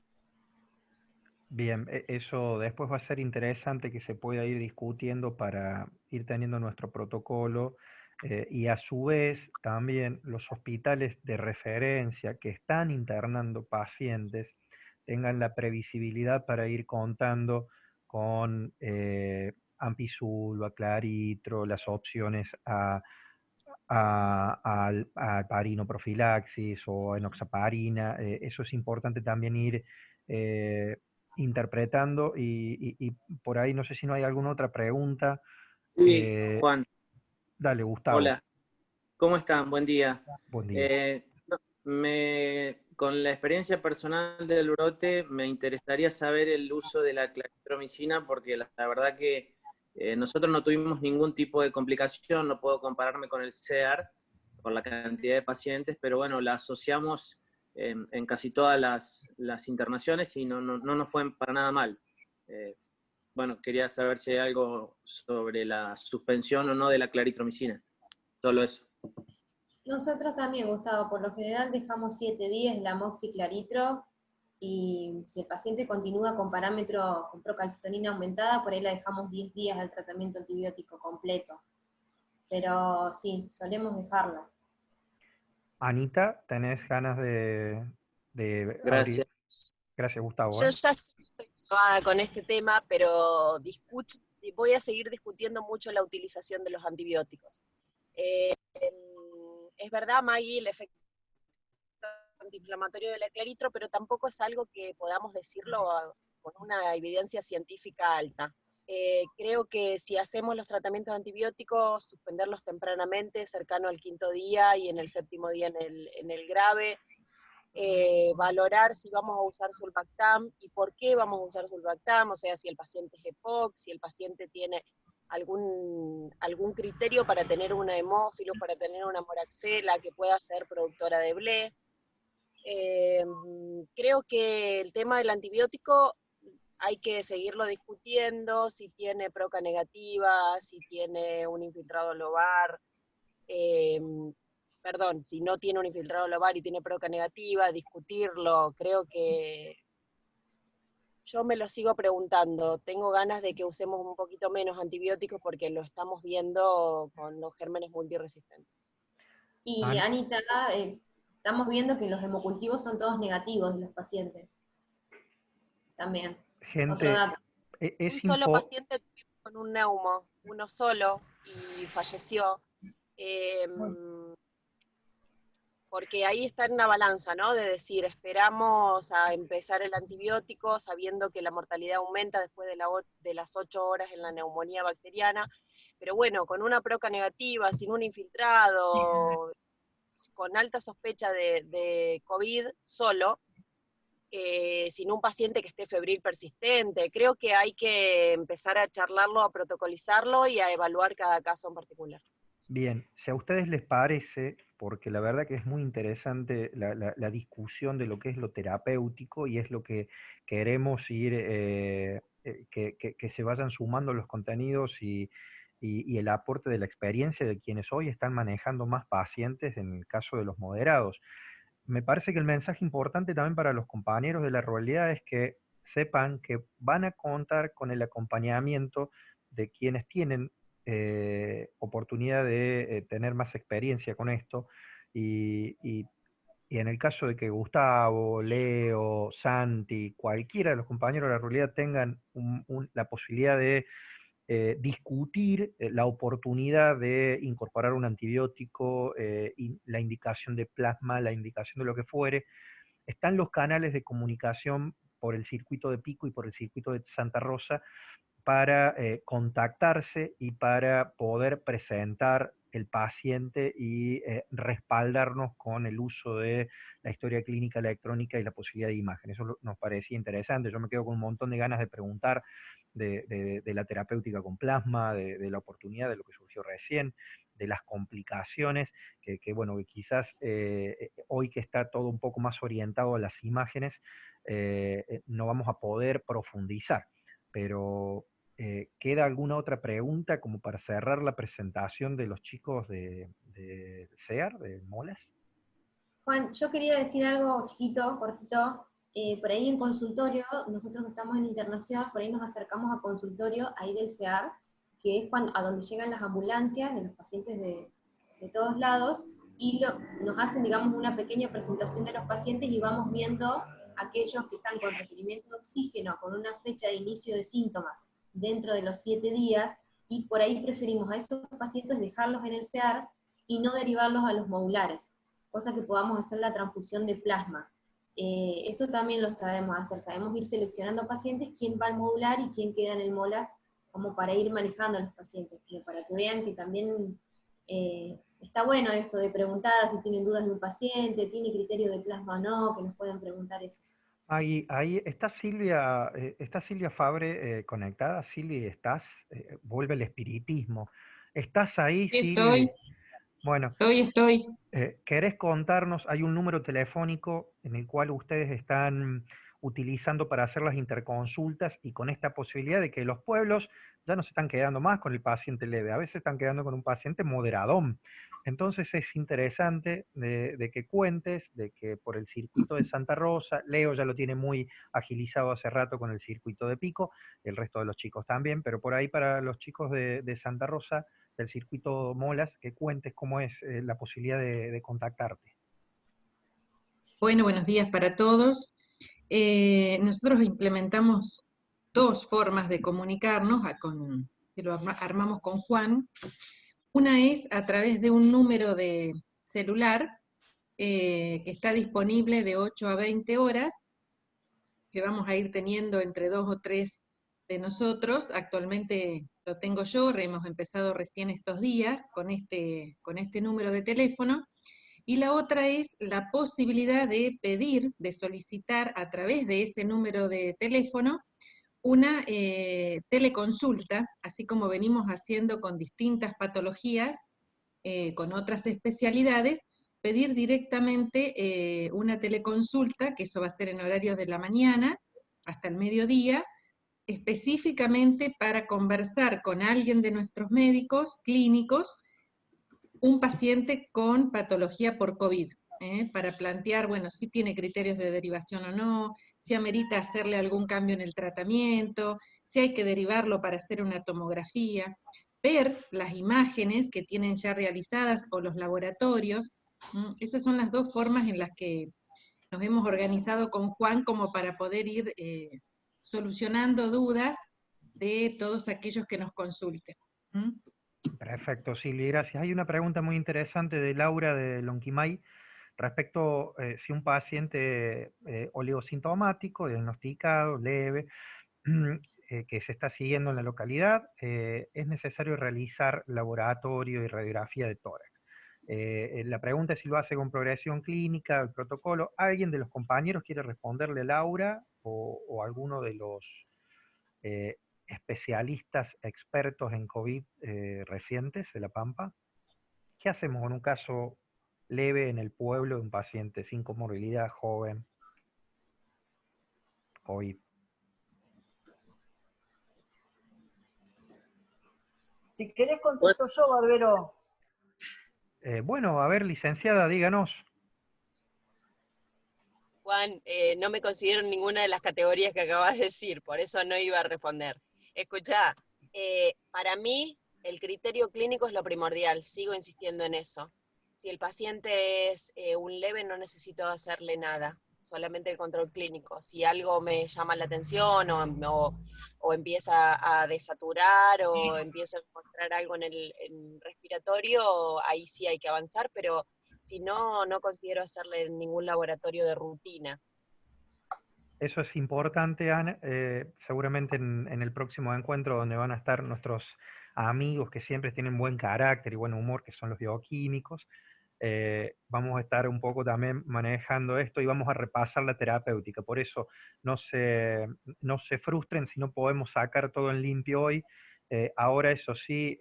Bien, eso después va a ser interesante que se pueda ir discutiendo para ir teniendo nuestro protocolo, y a su vez también los hospitales de referencia que están internando pacientes tengan la previsibilidad para ir contando con ampicilva, claritro, las opciones a parinoprofilaxis o enoxaparina. Eso es importante también ir interpretando y por ahí no sé si no hay alguna otra pregunta. Sí, Juan, Dale, Gustavo. hola, ¿cómo están? Buen día. Buen día. Con la experiencia personal del brote, me interesaría saber el uso de la claritromicina, porque la verdad que nosotros no tuvimos ningún tipo de complicación, no puedo compararme con el CEAR, por la cantidad de pacientes, pero bueno, la asociamos en casi todas las internaciones y no nos fue para nada mal. Bueno, quería saber si hay algo sobre la suspensión o no de la claritromicina. Solo eso. Nosotros también, Gustavo, por lo general dejamos 7 días la moxiclaritro, y si el paciente continúa con parámetros con procalcitonina aumentada, por ahí la dejamos 10 días al tratamiento antibiótico completo. Pero sí, solemos dejarla. Anita, ¿tenés ganas de Gracias. abrir? Gracias, Gustavo. Yo ya estoy trabada con este tema, pero voy a seguir discutiendo mucho la utilización de los antibióticos. Es verdad, Maggie, el efecto antiinflamatorio de la claritro, pero tampoco es algo que podamos decirlo con una evidencia científica alta. Creo que si hacemos los tratamientos antibióticos, suspenderlos tempranamente, cercano al 5.º día y en el 7.º día en el grave, valorar si vamos a usar sulbactam y por qué vamos a usar sulbactam, o sea, si el paciente es EPOC, si el paciente tiene algún criterio para tener una hemófilo, para tener una moraxela que pueda ser productora de BLE. Creo que el tema del antibiótico hay que seguirlo discutiendo, si tiene proca negativa, si tiene un infiltrado lobar, si no tiene un infiltrado lobar y tiene proca negativa, discutirlo. Creo que yo me lo sigo preguntando. Tengo ganas de que usemos un poquito menos antibióticos porque lo estamos viendo con los gérmenes multiresistentes. Y Anita, estamos viendo que los hemocultivos son todos negativos de los pacientes. También. Gente, otro dato. Un solo paciente con un neumo, uno solo, y falleció. Porque ahí está en una balanza, ¿no? De decir, esperamos a empezar el antibiótico sabiendo que la mortalidad aumenta después de las 8 horas en la neumonía bacteriana, pero bueno, con una proca negativa, sin un infiltrado, con alta sospecha de COVID solo, sin un paciente que esté febril persistente, creo que hay que empezar a charlarlo, a protocolizarlo y a evaluar cada caso en particular. Bien, si a ustedes les parece, porque la verdad que es muy interesante la discusión de lo que es lo terapéutico y es lo que queremos ir, que se vayan sumando los contenidos y el aporte de la experiencia de quienes hoy están manejando más pacientes en el caso de los moderados. Me parece que el mensaje importante también para los compañeros de la ruralidad es que sepan que van a contar con el acompañamiento de quienes tienen oportunidad de tener más experiencia con esto, Y en el caso de que Gustavo, Leo, Santi, cualquiera de los compañeros de la realidad tengan la posibilidad de discutir la oportunidad de incorporar un antibiótico, la indicación de plasma, la indicación de lo que fuere, están los canales de comunicación por el circuito de Pico y por el circuito de Santa Rosa para contactarse y para poder presentar el paciente y respaldarnos con el uso de la historia clínica electrónica y la posibilidad de imagen. Eso nos parecía interesante. Yo me quedo con un montón de ganas de preguntar de la terapéutica con plasma, de la oportunidad de lo que surgió recién, de las complicaciones, bueno, que quizás hoy que está todo un poco más orientado a las imágenes, no vamos a poder profundizar. Pero ¿queda alguna otra pregunta como para cerrar la presentación de los chicos de CEAR, de Molas? Juan, yo quería decir algo chiquito, cortito. Por ahí en consultorio, nosotros que estamos en internación, por ahí nos acercamos a consultorio ahí del CEAR, que es a donde llegan las ambulancias de los pacientes de todos lados, y nos hacen, digamos, una pequeña presentación de los pacientes y vamos viendo aquellos que están con requerimiento de oxígeno, con una fecha de inicio de síntomas dentro de los 7 días, y por ahí preferimos a esos pacientes dejarlos en el CEAR y no derivarlos a los modulares, cosa que podamos hacer la transfusión de plasma. Eso también lo sabemos hacer, sabemos ir seleccionando pacientes, quién va al modular y quién queda en el molar, como para ir manejando a los pacientes, como para que vean que también está bueno esto de preguntar si tienen dudas de un paciente, tiene criterio de plasma o no, que nos puedan preguntar eso. Ahí está Silvia Fabre conectada. Silvi, ¿estás? Vuelve el espiritismo. ¿Estás ahí, Sí, Silvi? estoy. Bueno, Estoy. ¿querés contarnos? Hay un número telefónico en el cual ustedes están utilizando para hacer las interconsultas y con esta posibilidad de que los pueblos ya no se están quedando más con el paciente leve, a veces están quedando con un paciente moderadón. Entonces es interesante de que cuentes, de que por el circuito de Santa Rosa, Leo ya lo tiene muy agilizado hace rato con el circuito de Pico, el resto de los chicos también, pero por ahí para los chicos de Santa Rosa, del circuito Molas, que cuentes cómo es la posibilidad de contactarte. Bueno, buenos días para todos. Nosotros implementamos 2 formas de comunicarnos, que lo armamos con Juan. Una es a través de un número de celular que está disponible de 8 a 20 horas, que vamos a ir teniendo entre 2 o 3 de nosotros. Actualmente lo tengo yo, hemos empezado recién estos días con este número de teléfono. Y la otra es la posibilidad de pedir, de solicitar a través de ese número de teléfono una teleconsulta, así como venimos haciendo con distintas patologías, con otras especialidades, pedir directamente una teleconsulta, que eso va a ser en horarios de la mañana hasta el mediodía, específicamente para conversar con alguien de nuestros médicos clínicos, un paciente con patología por COVID, para plantear, bueno, si tiene criterios de derivación o no, si amerita hacerle algún cambio en el tratamiento, si hay que derivarlo para hacer una tomografía, ver las imágenes que tienen ya realizadas o los laboratorios. Esas son las 2 formas en las que nos hemos organizado con Juan como para poder ir solucionando dudas de todos aquellos que nos consulten. Perfecto, Silvia, gracias. Hay una pregunta muy interesante de Laura de Lonquimay respecto si un paciente oleosintomático, diagnosticado, leve, que se está siguiendo en la localidad, es necesario realizar laboratorio y radiografía de tórax. La pregunta es si lo hace con progresión clínica, el protocolo. ¿Alguien de los compañeros quiere responderle a Laura o alguno de los especialistas expertos en COVID recientes de La Pampa? ¿Qué hacemos en un caso leve en el pueblo de un paciente sin comorbilidad, joven, COVID? Si querés contesto yo, Barbero. Bueno, a ver, licenciada, díganos. Juan, no me considero en ninguna de las categorías que acabas de decir, por eso no iba a responder. Escuchá, para mí el criterio clínico es lo primordial, sigo insistiendo en eso. Si el paciente es un leve, no necesito hacerle nada, solamente el control clínico. Si algo me llama la atención o empieza a desaturar o empieza a encontrar algo en el respiratorio, ahí sí hay que avanzar, pero si no, no considero hacerle ningún laboratorio de rutina. Eso es importante, Ana. Seguramente en el próximo encuentro donde van a estar nuestros amigos que siempre tienen buen carácter y buen humor, que son los bioquímicos, vamos a estar un poco también manejando esto y vamos a repasar la terapéutica. Por eso no se frustren si no podemos sacar todo en limpio hoy. Ahora, eso sí,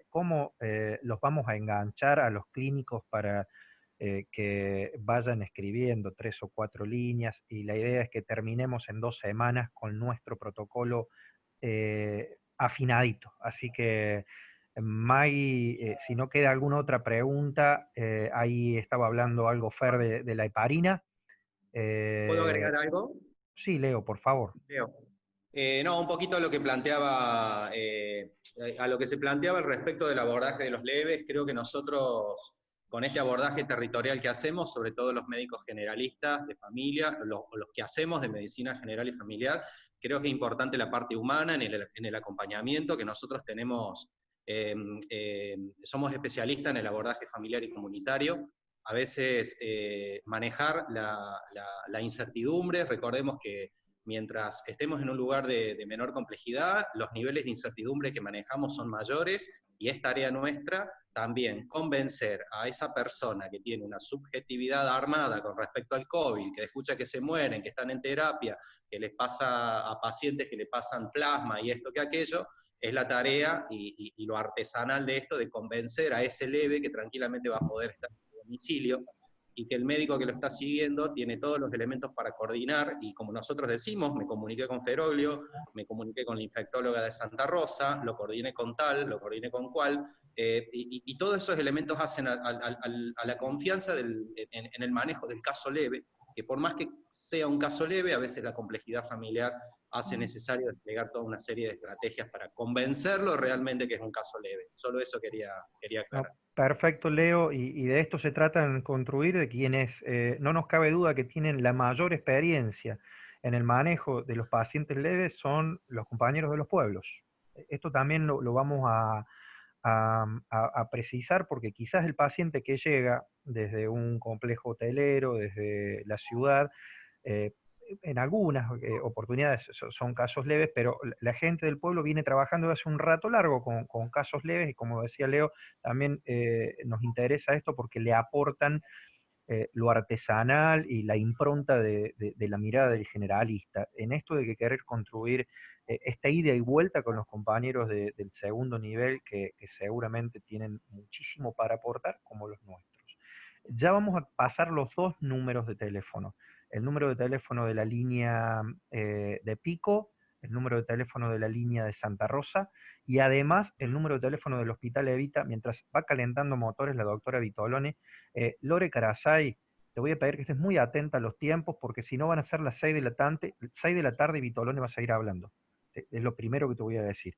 ¿cómo los vamos a enganchar a los clínicos para que vayan escribiendo 3 o 4 líneas? Y la idea es que terminemos en 2 semanas con nuestro protocolo afinadito. Así que, Maggie, si no queda alguna otra pregunta, ahí estaba hablando algo Fer de la heparina. ¿Puedo agregar algo? Sí, Leo, por favor. Leo. No, un poquito a lo que planteaba, a lo que se planteaba al respecto del abordaje de los leves. Creo que nosotros, con este abordaje territorial que hacemos, sobre todo los médicos generalistas de familia, los que hacemos de medicina general y familiar, creo que es importante la parte humana en el acompañamiento, que nosotros tenemos, somos especialistas en el abordaje familiar y comunitario. A veces manejar la incertidumbre, recordemos que mientras estemos en un lugar de menor complejidad, los niveles de incertidumbre que manejamos son mayores y es tarea nuestra también convencer a esa persona que tiene una subjetividad armada con respecto al COVID, que escucha que se mueren, que están en terapia, que les pasa a pacientes que le pasan plasma y esto que aquello, es la tarea y lo artesanal de esto, de convencer a ese leve que tranquilamente va a poder estar en su domicilio, y que el médico que lo está siguiendo tiene todos los elementos para coordinar, y como nosotros decimos, me comuniqué con Feroglio, me comuniqué con la infectóloga de Santa Rosa, lo coordiné con tal, lo coordiné con cual, y todos esos elementos hacen a la confianza en el manejo del caso leve, que por más que sea un caso leve, a veces la complejidad familiar hace necesario desplegar toda una serie de estrategias para convencerlo realmente que es un caso leve. Solo eso quería aclarar. No, perfecto, Leo, y de esto se trata en construir de quienes no nos cabe duda que tienen la mayor experiencia en el manejo de los pacientes leves son los compañeros de los pueblos. Esto también lo vamos a precisar porque quizás el paciente que llega desde un complejo hotelero, desde la ciudad, en algunas oportunidades son casos leves, pero la gente del pueblo viene trabajando hace un rato largo con casos leves y como decía Leo, también nos interesa esto porque le aportan lo artesanal y la impronta de la mirada del generalista. En esto de que querer construir esta ida y vuelta con los compañeros del segundo nivel que seguramente tienen muchísimo para aportar, como los nuestros. Ya vamos a pasar los 2 números de teléfono. El número de teléfono de la línea de Pico, el número de teléfono de la línea de Santa Rosa, y además el número de teléfono del Hospital Evita, mientras va calentando motores la doctora Vitolone. Lore Carasay, te voy a pedir que estés muy atenta a los tiempos, porque si no van a ser las 6 de la tarde y Vitolone va a seguir hablando. Es lo primero que te voy a decir.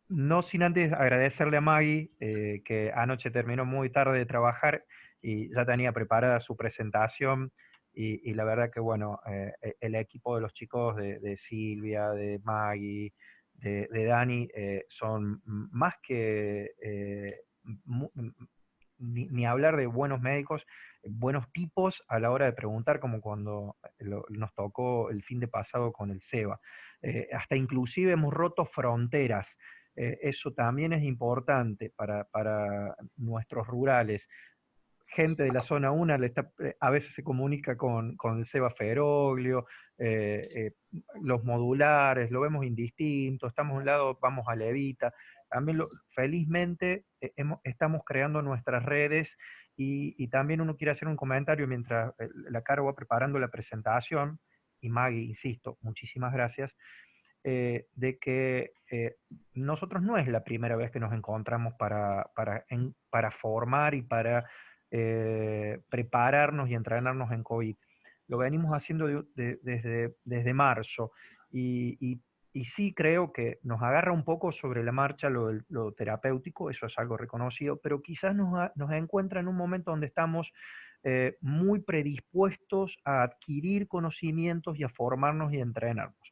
No sin antes agradecerle a Maggie, que anoche terminó muy tarde de trabajar y ya tenía preparada su presentación, y la verdad que bueno, el equipo de los chicos de Silvia, de Maggie, de Dani, son más que, ni hablar de buenos médicos, buenos tipos a la hora de preguntar, como cuando nos tocó el fin de pasado con el SEBA. Hasta inclusive hemos roto fronteras. Eso también es importante para nuestros rurales. Gente de la zona 1 a veces se comunica con el Seba Feroglio, los modulares, lo vemos indistinto, estamos a un lado, vamos a Levita. También felizmente estamos creando nuestras redes y también uno quiere hacer un comentario mientras la Caro va preparando la presentación, y Maggie, insisto, muchísimas gracias, de que nosotros no es la primera vez que nos encontramos para formar y para prepararnos y entrenarnos en COVID. Lo venimos haciendo desde marzo y Y sí creo que nos agarra un poco sobre la marcha lo terapéutico, eso es algo reconocido, pero quizás nos encuentra en un momento donde estamos muy predispuestos a adquirir conocimientos y a formarnos y a entrenarnos.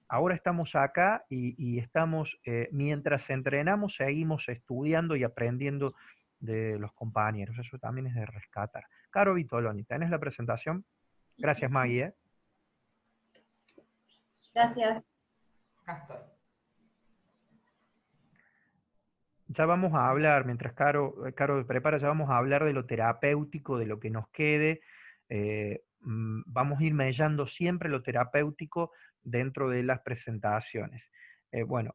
Ahora estamos acá y estamos, mientras entrenamos, seguimos estudiando y aprendiendo de los compañeros. Eso también es de rescatar. Caro Vitoloni, ¿tenés la presentación? Gracias, Maggie. Gracias. Acá estoy. Ya vamos a hablar, mientras Caro prepara, ya vamos a hablar de lo terapéutico, de lo que nos quede. Vamos a ir mellando siempre lo terapéutico dentro de las presentaciones. Bueno,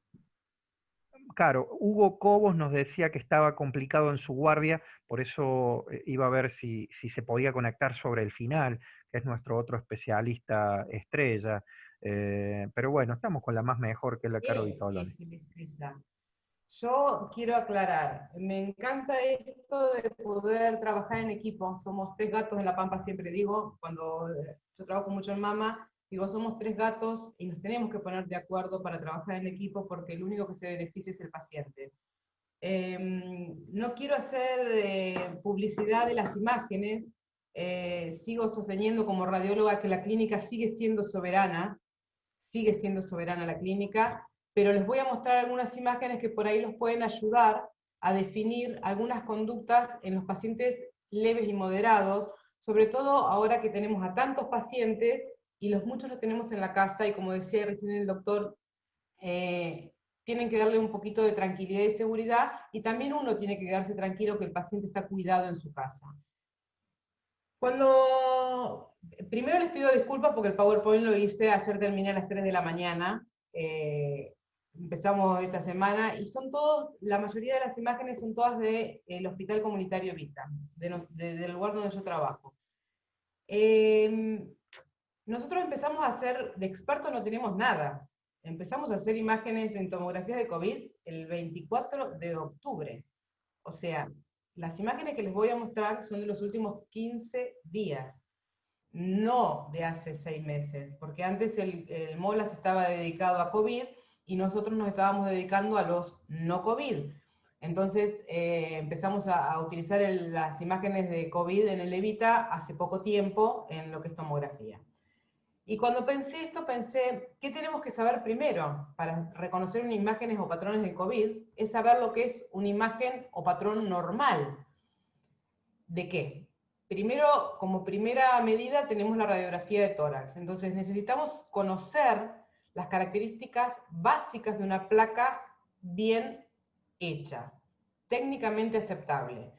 Caro, Hugo Cobos nos decía que estaba complicado en su guardia, por eso iba a ver si se podía conectar sobre el final, que es nuestro otro especialista estrella. Pero bueno, estamos con la más mejor, que es la Caro Vitoloni. Yo quiero aclarar, me encanta esto de poder trabajar en equipo. Somos 3 gatos en La Pampa, siempre digo, cuando yo trabajo mucho en Mama, digo, somos 3 gatos y nos tenemos que poner de acuerdo para trabajar en equipo porque el único que se beneficia es el paciente. No quiero hacer publicidad de las imágenes, sigo sosteniendo como radióloga que la clínica sigue siendo soberana la clínica, pero les voy a mostrar algunas imágenes que por ahí los pueden ayudar a definir algunas conductas en los pacientes leves y moderados, sobre todo ahora que tenemos a tantos pacientes y muchos los tenemos en la casa y como decía recién el doctor, tienen que darle un poquito de tranquilidad y seguridad y también uno tiene que quedarse tranquilo que el paciente está cuidado en su casa. Primero les pido disculpas porque el PowerPoint lo hice, ayer terminé a las 3 de la mañana, empezamos esta semana, y la mayoría de las imágenes son todas del Hospital Comunitario Vita, del lugar donde yo trabajo. Nosotros empezamos a hacer, de expertos no tenemos nada, empezamos a hacer imágenes en tomografías de COVID el 24 de octubre, o sea, las imágenes que les voy a mostrar son de los últimos 15 días, no de hace 6 meses, porque antes el MOLAS estaba dedicado a COVID y nosotros nos estábamos dedicando a los no COVID. Entonces empezamos a utilizar las imágenes de COVID en el Evita hace poco tiempo en lo que es tomografía. Y cuando pensé esto, pensé, ¿qué tenemos que saber primero para reconocer unas imágenes o patrones de COVID? Es saber lo que es una imagen o patrón normal. ¿De qué? Primero, como primera medida, tenemos la radiografía de tórax. Entonces necesitamos conocer las características básicas de una placa bien hecha, técnicamente aceptable.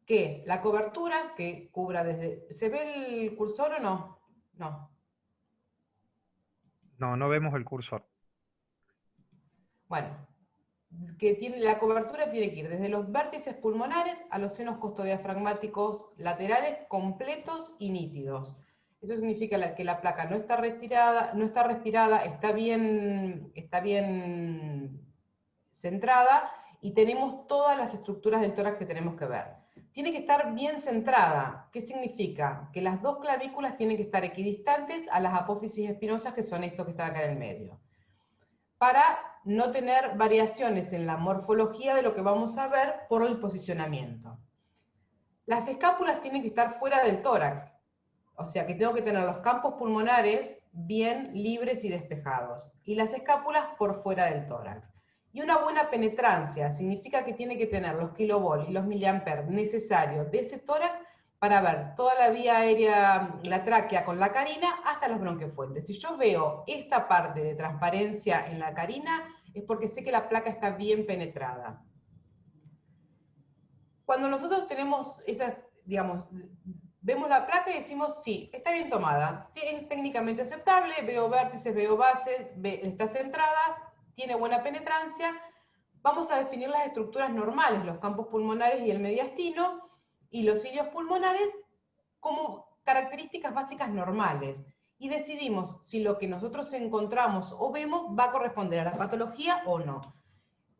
¿Qué es? La cobertura, que cubra desde... ¿Se ve el cursor o no? No. No vemos el cursor. Bueno, la cobertura tiene que ir desde los vértices pulmonares a los senos costodiafragmáticos laterales completos y nítidos. Eso significa que la placa no está respirada, está bien centrada y tenemos todas las estructuras del tórax que tenemos que ver. Tiene que estar bien centrada. ¿Qué significa? Que las 2 clavículas tienen que estar equidistantes a las apófisis espinosas, que son estos que están acá en el medio, para no tener variaciones en la morfología de lo que vamos a ver por el posicionamiento. Las escápulas tienen que estar fuera del tórax, o sea que tengo que tener los campos pulmonares bien libres y despejados, y las escápulas por fuera del tórax. Y una buena penetrancia significa que tiene que tener los kilovolt y los miliamperes necesarios de ese tórax para ver toda la vía aérea, la tráquea con la carina, hasta los bronquiofuentes. Si yo veo esta parte de transparencia en la carina, es porque sé que la placa está bien penetrada. Cuando nosotros tenemos esas, digamos, vemos la placa y decimos, sí, está bien tomada, es técnicamente aceptable, veo vértices, veo bases, está centrada, tiene buena penetrancia, vamos a definir las estructuras normales, los campos pulmonares y el mediastino, y los cilios pulmonares como características básicas normales. Y decidimos si lo que nosotros encontramos o vemos va a corresponder a la patología o no.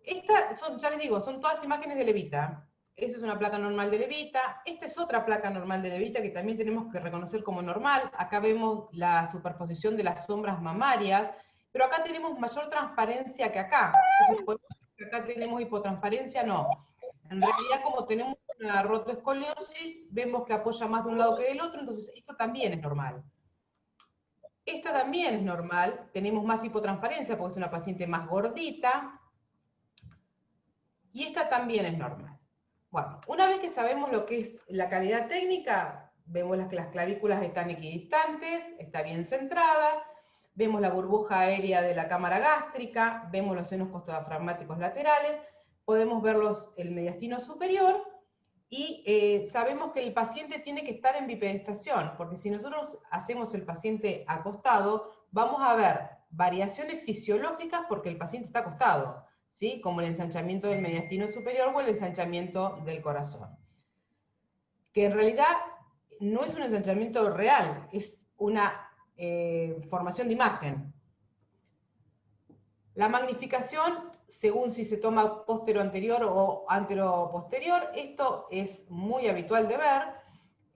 Estas son, ya les digo, son todas imágenes de Levita. Esa es una placa normal de Levita. Esta es otra placa normal de Levita que también tenemos que reconocer como normal. Acá vemos la superposición de las sombras mamarias. pero acá tenemos mayor transparencia que acá. Entonces, ¿podemos decir que acá tenemos hipotransparencia? No. En realidad, como tenemos una rotoescoliosis, vemos que apoya más de un lado que del otro, entonces esto también es normal. Esta también es normal, tenemos más hipotransparencia porque es una paciente más gordita, y esta también es normal. Bueno, una vez que sabemos lo que es la calidad técnica, vemos que las clavículas están equidistantes, está bien centrada, vemos la burbuja aérea de la cámara gástrica, vemos los senos costodiafragmáticos laterales, podemos ver el mediastino superior, y sabemos que el paciente tiene que estar en bipedestación, porque si nosotros hacemos el paciente acostado, vamos a ver variaciones fisiológicas porque el paciente está acostado, ¿sí? Como el ensanchamiento del mediastino superior o el ensanchamiento del corazón. Que en realidad no es un ensanchamiento real, es una formación de imagen. La magnificación, según si se toma postero-anterior o antero-posterior, esto es muy habitual de ver.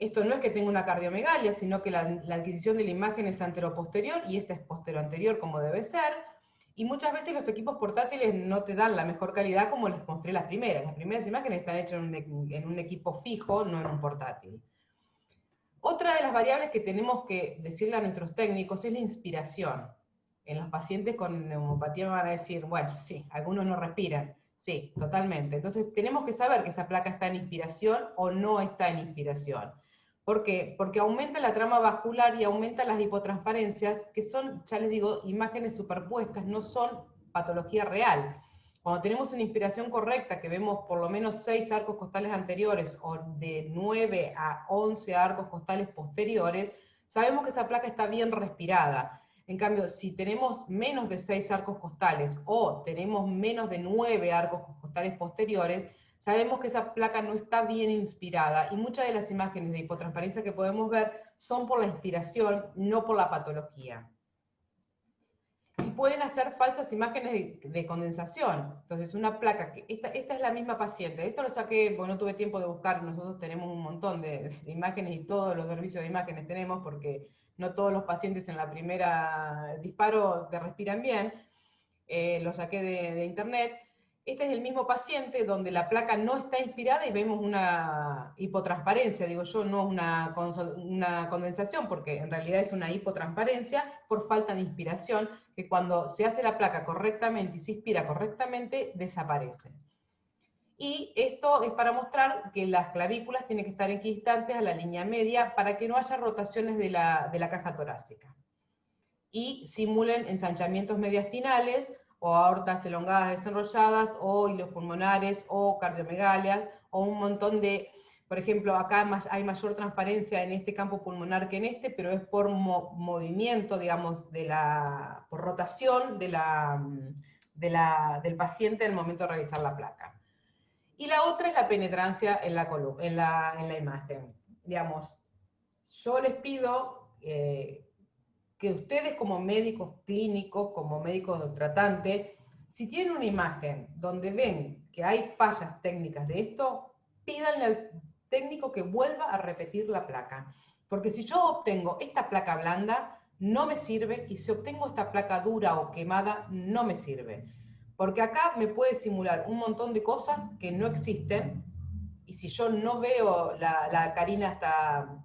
Esto no es que tenga una cardiomegalia, sino que la adquisición de la imagen es antero-posterior y esta es postero-anterior como debe ser. Y muchas veces los equipos portátiles no te dan la mejor calidad como les mostré las primeras. Las primeras imágenes están hechas en un equipo fijo, no en un portátil. Otra de las variables que tenemos que decirle a nuestros técnicos es la inspiración. En los pacientes con neumopatía me van a decir, bueno, sí, algunos no respiran. Sí, totalmente. Entonces tenemos que saber que esa placa está en inspiración o no está en inspiración. ¿Por qué? Porque aumenta la trama vascular y aumenta las hipotransparencias, que son, ya les digo, imágenes superpuestas, no son patología real. Cuando tenemos una inspiración correcta, que vemos por lo menos 6 arcos costales anteriores o de 9 a 11 arcos costales posteriores, sabemos que esa placa está bien respirada. En cambio, si tenemos menos de 6 arcos costales o tenemos menos de 9 arcos costales posteriores, sabemos que esa placa no está bien inspirada, y muchas de las imágenes de hipotransparencia que podemos ver son por la inspiración, no por la patología. Y pueden hacer falsas imágenes de condensación. Entonces, una placa, esta es la misma paciente. Esto lo saqué porque no tuve tiempo de buscar, nosotros tenemos un montón de imágenes y todos los servicios de imágenes tenemos, porque no todos los pacientes en la primera disparo te respiran bien. Lo saqué de internet. Este es el mismo paciente donde la placa no está inspirada y vemos una hipotransparencia, digo yo, no una condensación, porque en realidad es una hipotransparencia por falta de inspiración, que cuando se hace la placa correctamente y se inspira correctamente, desaparece. Y esto es para mostrar que las clavículas tienen que estar equidistantes a la línea media para que no haya rotaciones de la caja torácica. Y simulen ensanchamientos mediastinales, o aortas elongadas desenrolladas, o hilos pulmonares, o cardiomegalias, o un montón de, por ejemplo, acá hay mayor transparencia en este campo pulmonar que en este, pero es por movimiento, digamos, por rotación del paciente en el momento de realizar la placa. Y la otra es la penetrancia en la imagen. Digamos, yo les pido que ustedes como médicos clínicos, como médicos tratantes, si tienen una imagen donde ven que hay fallas técnicas de esto, pídanle al técnico que vuelva a repetir la placa. Porque si yo obtengo esta placa blanda, no me sirve, y si obtengo esta placa dura o quemada, no me sirve. Porque acá me puede simular un montón de cosas que no existen, y si yo no veo la carina hasta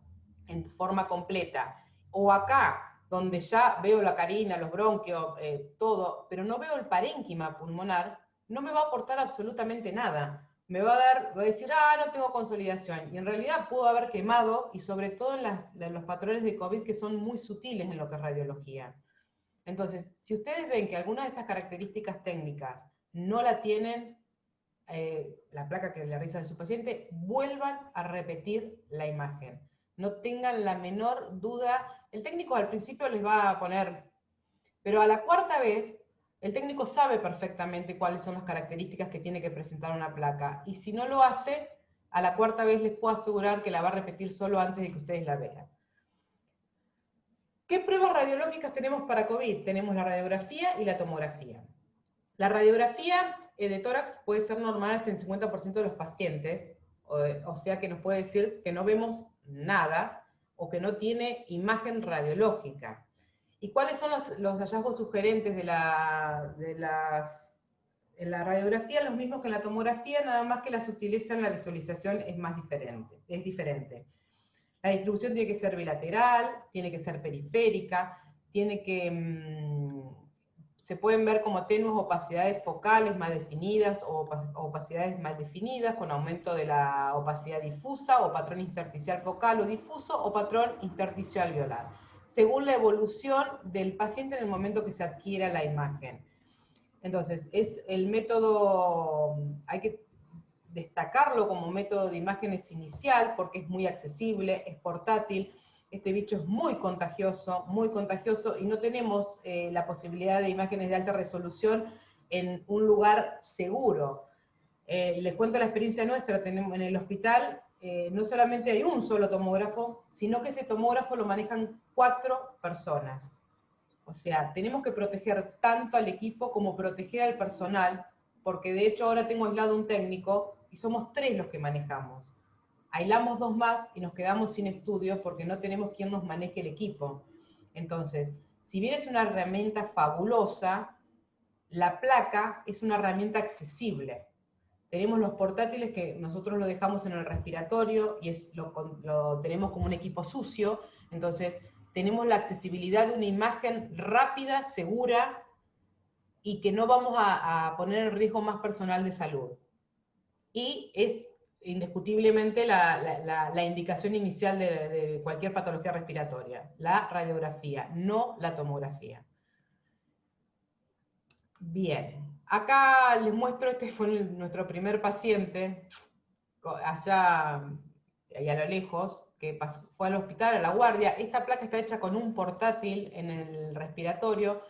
en forma completa, o acá, donde ya veo la carina, los bronquios, todo, pero no veo el parénquima pulmonar, no me va a aportar absolutamente nada. Me va a decir, no tengo consolidación. Y en realidad pudo haber quemado, y sobre todo en los patrones de COVID que son muy sutiles en lo que es radiología. Entonces, si ustedes ven que alguna de estas características técnicas no la tienen, la placa que le realiza a su paciente, vuelvan a repetir la imagen. No tengan la menor duda. El técnico al principio les va a poner, pero a la cuarta vez, el técnico sabe perfectamente cuáles son las características que tiene que presentar una placa, y si no lo hace, a la cuarta vez les puedo asegurar que la va a repetir solo antes de que ustedes la vean. ¿Qué pruebas radiológicas tenemos para COVID? Tenemos la radiografía y la tomografía. La radiografía de tórax puede ser normal hasta en 50% de los pacientes, o sea que nos puede decir que no vemos nada, o que no tiene imagen radiológica. ¿Y cuáles son los hallazgos sugerentes en la radiografía? Los mismos que en la tomografía, nada más que la sutileza en la visualización es diferente. La distribución tiene que ser bilateral, tiene que ser periférica, tiene que... se pueden ver como tenues opacidades focales mal definidas o opacidades mal definidas con aumento de la opacidad difusa o patrón intersticial focal o difuso o patrón intersticial alveolar, según la evolución del paciente en el momento que se adquiera la imagen. Entonces, es el método, hay que destacarlo como método de imágenes inicial porque es muy accesible, es portátil. Este bicho es muy contagioso y no tenemos la posibilidad de imágenes de alta resolución en un lugar seguro. Les cuento la experiencia nuestra, tenemos en el hospital, no solamente hay un solo tomógrafo, sino que ese tomógrafo lo manejan 4 personas. O sea, tenemos que proteger tanto al equipo como proteger al personal, porque de hecho ahora tengo aislado un técnico y somos 3 los que manejamos. Aislamos 2 más y nos quedamos sin estudio porque no tenemos quien nos maneje el equipo. Entonces, si bien es una herramienta fabulosa, la placa es una herramienta accesible. Tenemos los portátiles que nosotros lo dejamos en el respiratorio y lo tenemos como un equipo sucio, entonces tenemos la accesibilidad de una imagen rápida, segura, y que no vamos a poner en riesgo más personal de salud. Y es indiscutiblemente la indicación inicial de cualquier patología respiratoria, la radiografía, no la tomografía. Bien, acá les muestro, este fue nuestro primer paciente, allá y a lo lejos, que fue al hospital, a la guardia. Esta placa está hecha con un portátil en el respiratorio,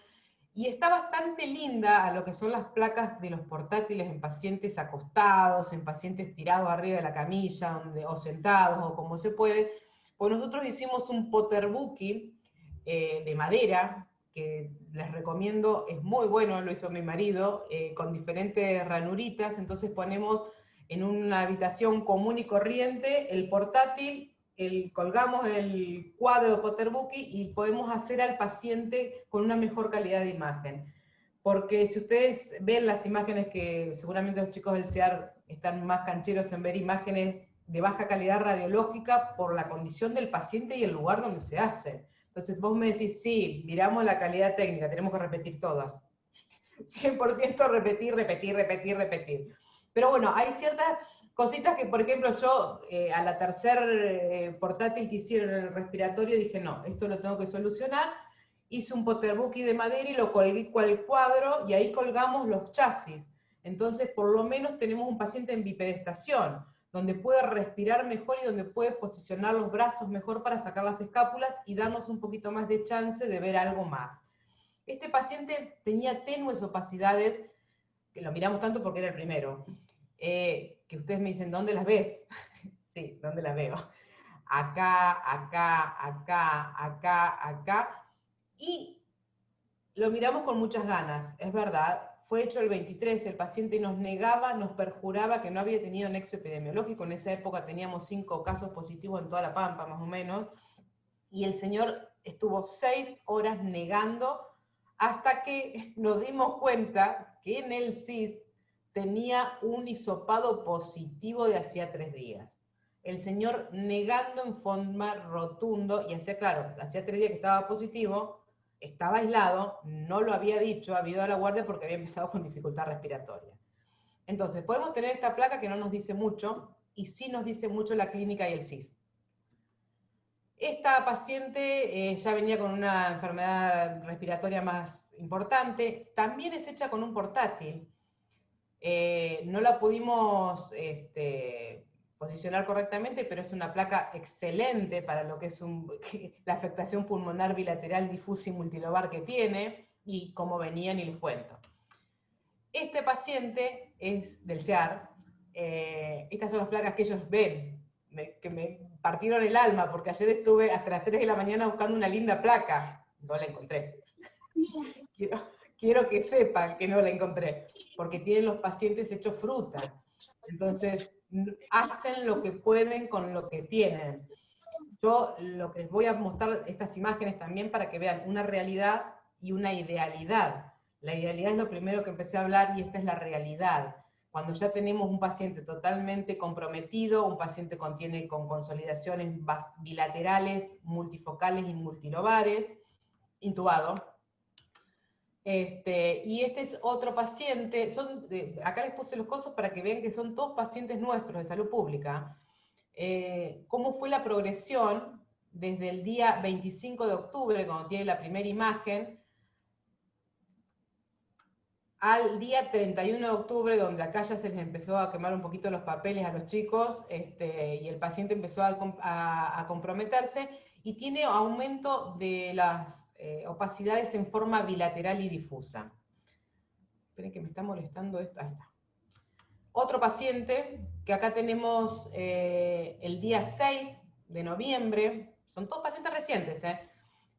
y está bastante linda a lo que son las placas de los portátiles en pacientes acostados, en pacientes tirados arriba de la camilla, o sentados, o como se puede. Pues nosotros hicimos un potterbuki de madera, que les recomiendo, es muy bueno, lo hizo mi marido, con diferentes ranuritas. Entonces ponemos en una habitación común y corriente el portátil, colgamos el cuadro potterbuki y podemos hacer al paciente con una mejor calidad de imagen. Porque si ustedes ven las imágenes, que seguramente los chicos del CEAR están más cancheros en ver imágenes de baja calidad radiológica por la condición del paciente y el lugar donde se hacen. Entonces vos me decís, sí, miramos la calidad técnica, tenemos que repetir todas. 100% repetir, repetir, repetir, repetir. Pero bueno, hay ciertas cositas que, por ejemplo, yo a la tercer portátil que hicieron en el respiratorio dije, no, esto lo tengo que solucionar. Hice un potterbuki de madera y lo colgué al cuadro, y ahí colgamos los chasis. Entonces, por lo menos tenemos un paciente en bipedestación, donde puede respirar mejor y donde puede posicionar los brazos mejor para sacar las escápulas y darnos un poquito más de chance de ver algo más. Este paciente tenía tenues opacidades, que lo miramos tanto porque era el primero, que ustedes me dicen, ¿dónde las ves? Sí, ¿dónde las veo? Acá, acá, acá, acá, acá, y lo miramos con muchas ganas, es verdad. Fue hecho el 23, el paciente nos negaba, nos perjuraba que no había tenido nexo epidemiológico. En esa época teníamos 5 casos positivos en toda La Pampa, más o menos, y el señor estuvo 6 horas negando, hasta que nos dimos cuenta que en el CIS tenía un hisopado positivo de hacía 3 días. El señor negando en forma rotundo, y hacía 3 días que estaba positivo, estaba aislado, no lo había dicho, había ido a la guardia porque había empezado con dificultad respiratoria. Entonces, podemos tener esta placa que no nos dice mucho, y sí nos dice mucho la clínica y el CIS. Esta paciente ya venía con una enfermedad respiratoria más importante, también es hecha con un portátil. No la pudimos posicionar correctamente, pero es una placa excelente para lo que es la afectación pulmonar bilateral difusa y multilobar que tiene, y cómo venía ni les cuento. Este paciente es del CEAR. Estas son las placas que ellos ven, que me partieron el alma, porque ayer estuve hasta las 3 de la mañana buscando una linda placa. No la encontré. Quiero que sepan que no la encontré, porque tienen los pacientes hechos fruta. Entonces, hacen lo que pueden con lo que tienen. Yo lo que les voy a mostrar estas imágenes también para que vean una realidad y una idealidad. La idealidad es lo primero que empecé a hablar y esta es la realidad. Cuando ya tenemos un paciente totalmente comprometido, un paciente con consolidaciones bilaterales, multifocales y multilobares, intubado. Y este es otro paciente, acá les puse los cosos para que vean que son todos pacientes nuestros de salud pública. Cómo fue la progresión desde el día 25 de octubre, cuando tiene la primera imagen, al día 31 de octubre, donde acá ya se les empezó a quemar un poquito los papeles a los chicos, y el paciente empezó a comprometerse, y tiene aumento de las opacidades en forma bilateral y difusa. Esperen que me está molestando esto, ahí está. Otro paciente, que acá tenemos el día 6 de noviembre, son todos pacientes recientes,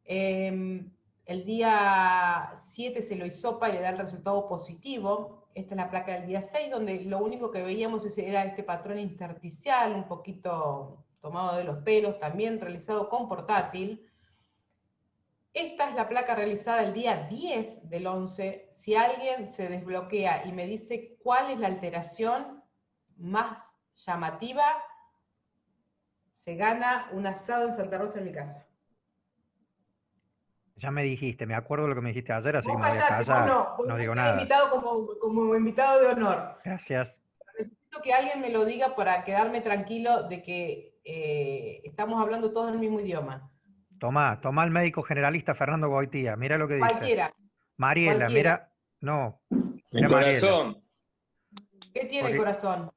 el día 7 se lo hisopa y le da el resultado positivo. Esta es la placa del día 6, donde lo único que veíamos era este patrón intersticial, un poquito tomado de los pelos, también realizado con portátil. Esta es la placa realizada el día 10 del 11. Si alguien se desbloquea y me dice cuál es la alteración más llamativa, se gana un asado en Santa Rosa en mi casa. Ya me dijiste, me acuerdo lo que me dijiste ayer, así que Vos me voy a callate, callar. vos No digo estás nada. invitado como invitado de honor. Gracias. Necesito que alguien me lo diga para quedarme tranquilo de que estamos hablando todos el mismo idioma. Tomá al médico generalista Fernando Goitía, mira lo que dice. Cualquiera. Mariela, Cualquiera. mira, no, Mi mira Mariela. corazón. ¿Qué tiene el corazón?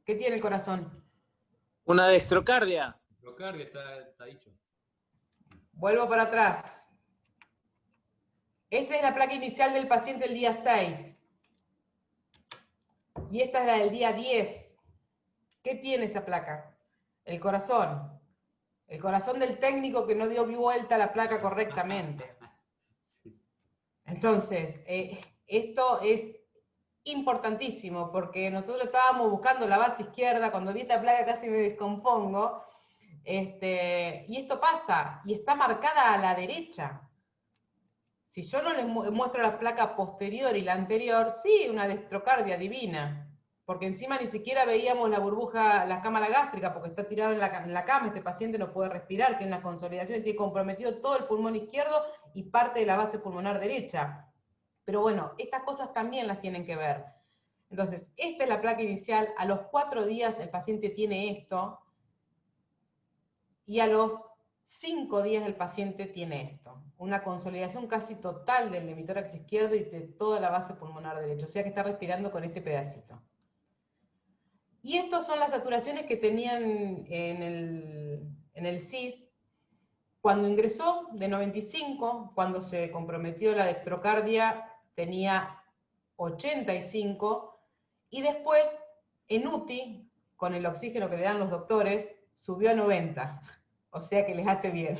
¿Qué tiene el corazón? Una dextrocardia. Dextrocardia está dicho. Vuelvo para atrás. Esta es la placa inicial del paciente el día 6. Y esta es la del día 10. ¿Qué tiene esa placa? El corazón. El corazón del técnico que no dio vuelta a la placa correctamente. Entonces, esto es importantísimo, porque nosotros estábamos buscando la base izquierda, cuando vi esta placa casi me descompongo, y esto pasa, y está marcada a la derecha. Si yo no les muestro la placa posterior y la anterior, sí, una dextrocardia divina, porque encima ni siquiera veíamos la burbuja, la cámara gástrica, porque está tirado en la cama, este paciente no puede respirar, tiene una consolidación, tiene comprometido todo el pulmón izquierdo y parte de la base pulmonar derecha. Pero bueno, estas cosas también las tienen que ver. Entonces, esta es la placa inicial, a los 4 días el paciente tiene esto, y a los 5 días el paciente tiene esto, una consolidación casi total del hemitórax izquierdo y de toda la base pulmonar derecha, o sea que está respirando con este pedacito. Y estas son las saturaciones que tenían en el CIS, cuando ingresó de 95, cuando se comprometió la dextrocardia tenía 85, y después en UTI, con el oxígeno que le dan los doctores, subió a 90, o sea que les hace bien.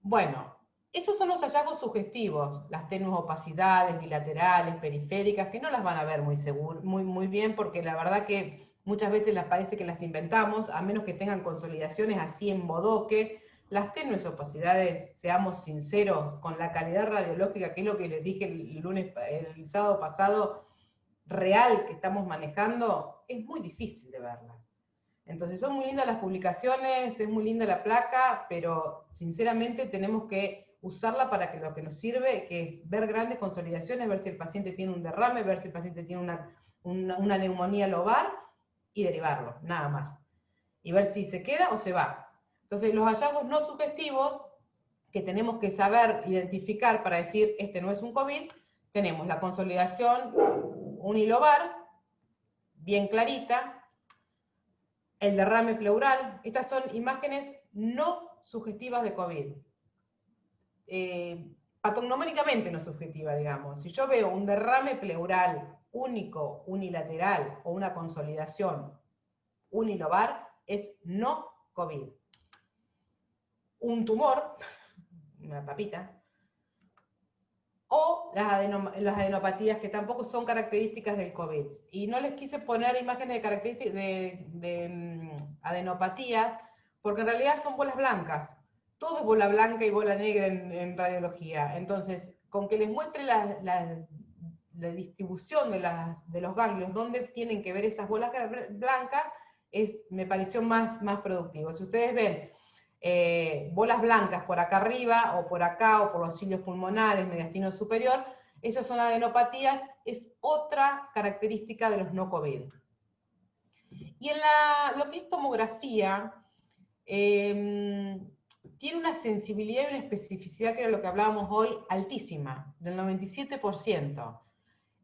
Bueno, esos son los hallazgos sugestivos, las tenues opacidades bilaterales, periféricas, que no las van a ver muy bien, porque la verdad que muchas veces les parece que las inventamos, a menos que tengan consolidaciones así en bodoque. Las tenues opacidades, seamos sinceros, con la calidad radiológica, que es lo que les dije el sábado pasado, real que estamos manejando, es muy difícil de verla. Entonces son muy lindas las publicaciones, es muy linda la placa, pero sinceramente tenemos que usarla para que lo que nos sirve, que es ver grandes consolidaciones, ver si el paciente tiene un derrame, ver si el paciente tiene una neumonía lobar, y derivarlo, nada más. Y ver si se queda o se va. Entonces los hallazgos no sugestivos, que tenemos que saber identificar para decir, este no es un COVID, tenemos la consolidación unilobar, bien clarita, el derrame pleural. Estas son imágenes no sugestivas de COVID. Patognomónicamente no subjetiva, digamos. Si yo veo un derrame pleural único, unilateral, o una consolidación unilobar, es no COVID. Un tumor, una papita, o las adenopatías que tampoco son características del COVID. Y no les quise poner imágenes de características de adenopatías, porque en realidad son bolas blancas. Todo es bola blanca y bola negra en radiología. Entonces, con que les muestre la distribución de los ganglios, dónde tienen que ver esas bolas blancas, me pareció más productivo. Si ustedes ven bolas blancas por acá arriba, o por acá, o por los cilios pulmonares, mediastino superior, esas son adenopatías, es otra característica de los no COVID. Y en lo que es tomografía, tiene una sensibilidad y una especificidad, que era lo que hablábamos hoy, altísima, del 97%.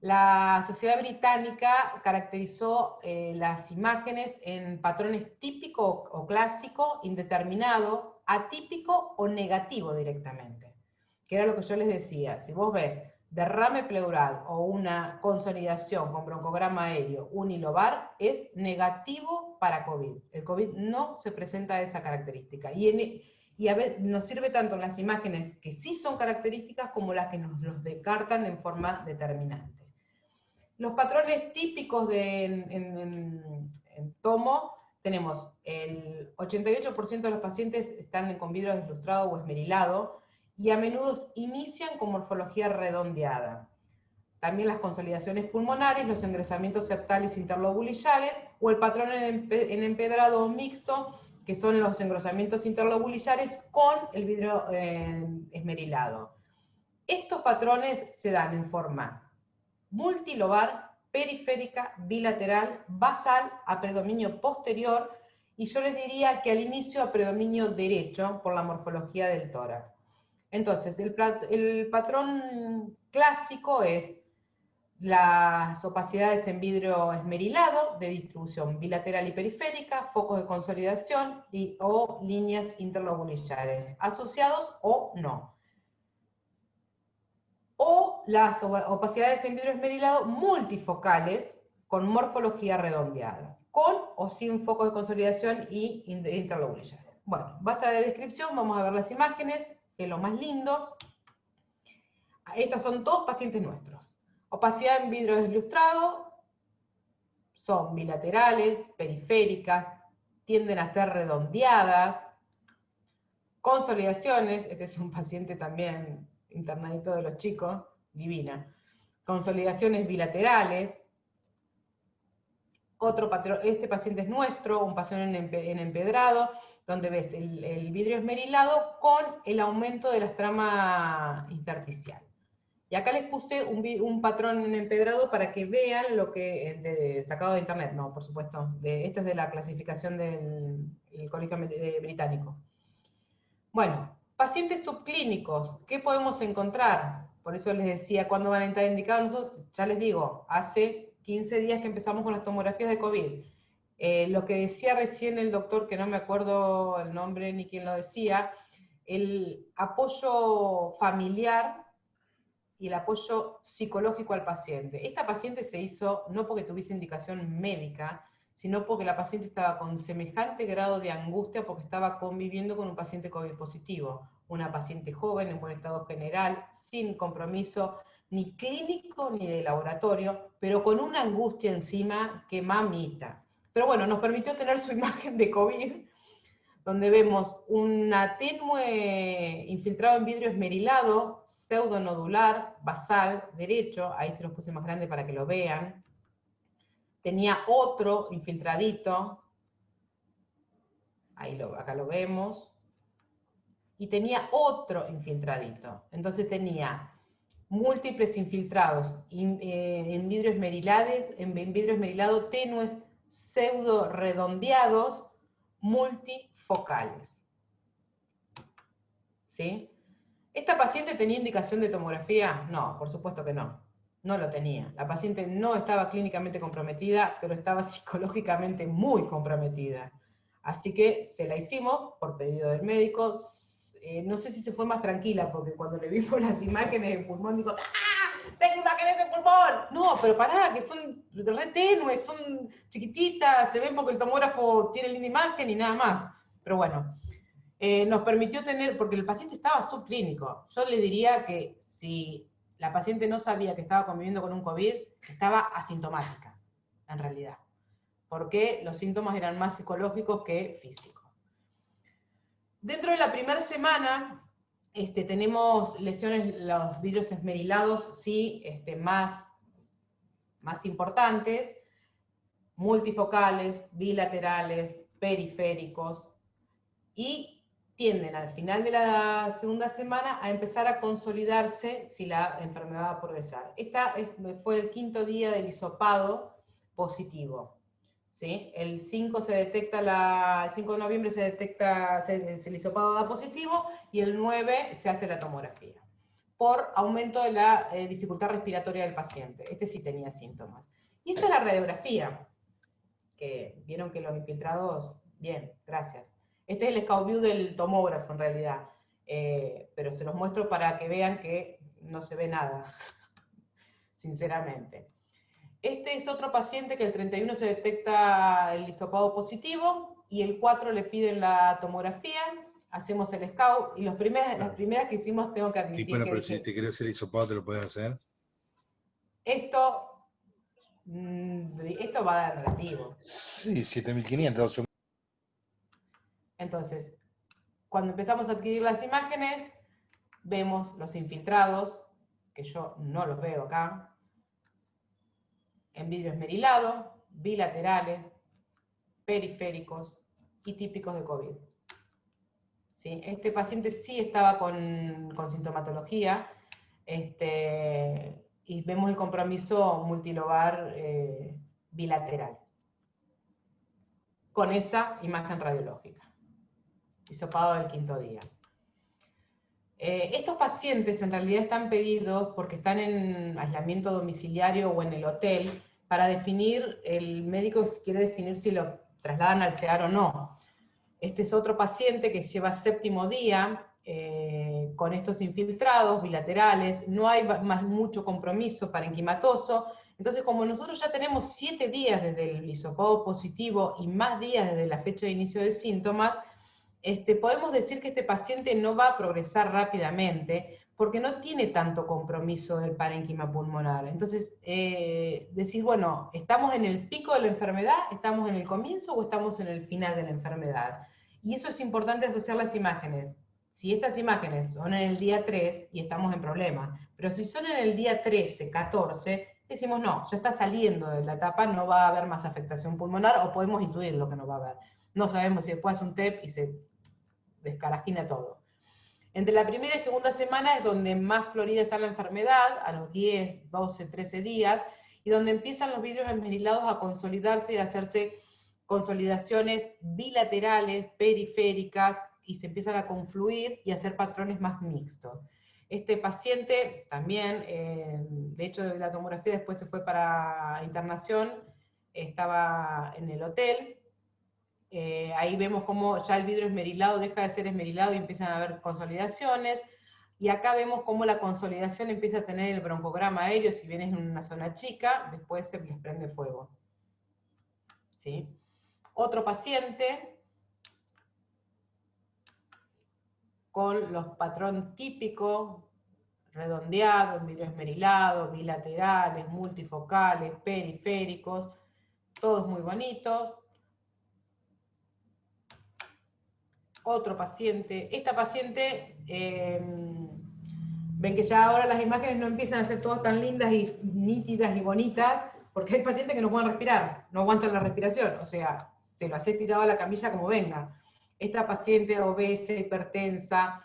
La Sociedad Británica caracterizó las imágenes en patrones típico o clásico, indeterminado, atípico o negativo directamente. Que era lo que yo les decía, si vos ves derrame pleural o una consolidación con broncograma aéreo unilobar, es negativo para COVID. El COVID no se presenta esa característica. Y a veces nos sirve tanto en las imágenes que sí son características como las que nos los descartan en forma determinante. Los patrones típicos en tomo, tenemos el 88% de los pacientes están con vidrio deslustrado o esmerilado, y a menudo inician con morfología redondeada. También las consolidaciones pulmonares, los engrosamientos septales interlobulillales, o el patrón en empedrado mixto, que son los engrosamientos interlobulillares con el vidrio esmerilado. Estos patrones se dan en forma multilobar, periférica, bilateral, basal, a predominio posterior, y yo les diría que al inicio a predominio derecho por la morfología del tórax. Entonces, el patrón clásico es las opacidades en vidrio esmerilado, de distribución bilateral y periférica, focos de consolidación o líneas interlobulillares, asociados o no. O las opacidades en vidrio esmerilado multifocales, con morfología redondeada, con o sin focos de consolidación y interlobulillares. Bueno, basta de descripción, vamos a ver las imágenes, que es lo más lindo. Estos son todos pacientes nuestros. Opacidad en vidrio deslustrado, son bilaterales, periféricas, tienden a ser redondeadas. Consolidaciones, este es un paciente también internadito de los chicos, divina. Consolidaciones bilaterales. Otro patrón, este paciente es nuestro, un paciente en empedrado, donde ves el vidrio esmerilado con el aumento de la estrama intersticial. Y acá les puse un patrón en empedrado para que vean lo que, sacado de internet, no, por supuesto, esto es de la clasificación del Colegio Británico. Bueno, pacientes subclínicos, ¿qué podemos encontrar? Por eso les decía, ¿cuándo van a estar indicados? Nosotros, ya les digo, hace 15 días que empezamos con las tomografías de COVID. Lo que decía recién el doctor, que no me acuerdo el nombre ni quién lo decía, el apoyo familiar y el apoyo psicológico al paciente. Esta paciente se hizo no porque tuviese indicación médica, sino porque la paciente estaba con semejante grado de angustia porque estaba conviviendo con un paciente COVID positivo, una paciente joven, en buen estado general, sin compromiso ni clínico ni de laboratorio, pero con una angustia encima que mamita. Pero bueno, nos permitió tener su imagen de COVID, donde vemos una tenue infiltrado en vidrio esmerilado, pseudonodular, basal, derecho, ahí se los puse más grande para que lo vean. Tenía otro infiltradito, acá lo vemos, y tenía otro infiltradito. Entonces tenía múltiples infiltrados en vidrio esmerilado tenues, pseudo redondeados, multifocales. ¿Sí? ¿Esta paciente tenía indicación de tomografía? No, por supuesto que no. No lo tenía. La paciente no estaba clínicamente comprometida, pero estaba psicológicamente muy comprometida. Así que se la hicimos por pedido del médico. No sé si se fue más tranquila, porque cuando le vimos las imágenes del pulmón, dijo, ¡ah! ¡Tengo imágenes del pulmón! No, pero pará, que son re tenues, son chiquititas, se ven porque el tomógrafo tiene linda imagen y nada más. Pero bueno, nos permitió tener, porque el paciente estaba subclínico. Yo le diría que si la paciente no sabía que estaba conviviendo con un COVID, estaba asintomática, en realidad, porque los síntomas eran más psicológicos que físicos. Dentro de la primera semana, tenemos lesiones, los vidrios esmerilados, sí, más importantes, multifocales, bilaterales, periféricos, y tienden al final de la segunda semana a empezar a consolidarse si la enfermedad va a progresar. Fue el 5.º día del hisopado positivo. ¿Sí? El 5 el 5 de noviembre se detecta, el hisopado da positivo, y el 9 se hace la tomografía, por aumento de la dificultad respiratoria del paciente. Este sí tenía síntomas. Y esta es la radiografía, que vieron que los infiltrados, bien, gracias. Este es el scout view del tomógrafo en realidad, pero se los muestro para que vean que no se ve nada, sinceramente. Este es otro paciente que el 31 se detecta el hisopado positivo, y el 4 le piden la tomografía, hacemos el scout, y las primeras que hicimos, tengo que admitir Y bueno, que pero dije, si te querés hacer hisopado, ¿te lo puedes hacer? esto va a dar negativo. Sí, 7500. Entonces, cuando empezamos a adquirir las imágenes, vemos los infiltrados, que yo no los veo acá, en vidrio esmerilado, bilaterales, periféricos y típicos de COVID. ¿Sí? Este paciente sí estaba con sintomatología, y vemos el compromiso multilobar bilateral, con esa imagen radiológica, hisopado del 5.º día. Estos pacientes en realidad están pedidos porque están en aislamiento domiciliario o en el hotel, para definir, el médico quiere definir si lo trasladan al CEAR o no. Este es otro paciente que lleva 7.º día, con estos infiltrados bilaterales, no hay mucho compromiso parenquimatoso. Entonces, como nosotros ya tenemos 7 días desde el hisopado positivo y más días desde la fecha de inicio de síntomas, podemos decir que este paciente no va a progresar rápidamente, porque no tiene tanto compromiso del parénquima pulmonar. Entonces, decir, bueno, ¿estamos en el pico de la enfermedad, estamos en el comienzo o estamos en el final de la enfermedad? Y eso es importante asociar las imágenes. Si estas imágenes son en el día 3, y estamos en problema, pero si son en el día 13, 14, decimos no, ya está saliendo de la etapa, no va a haber más afectación pulmonar, o podemos intuir lo que no va a haber. No sabemos si después hace un TEP y se descarajina todo. Entre la primera y segunda semana es donde más florida está la enfermedad, a los 10, 12, 13 días, y donde empiezan los vidrios esmerilados a consolidarse y a hacerse consolidaciones bilaterales, periféricas, y se empiezan a confluir y a hacer patrones más mixtos. Este paciente también, de hecho de la tomografía después se fue para internación, estaba en el hotel. Ahí vemos cómo ya el vidrio esmerilado deja de ser esmerilado y empiezan a haber consolidaciones, y acá vemos cómo la consolidación empieza a tener el broncograma aéreo, si bien es en una zona chica, después se les prende fuego. ¿Sí? Otro paciente con los patrón típico, redondeado, en vidrio esmerilado, bilaterales, multifocales, periféricos, todos muy bonitos. Otro paciente, esta paciente, ven que ya ahora las imágenes no empiezan a ser todas tan lindas y nítidas y bonitas, porque hay pacientes que no pueden respirar, no aguantan la respiración, o sea, se lo hace tirado a la camilla como venga. Esta paciente obesa, hipertensa,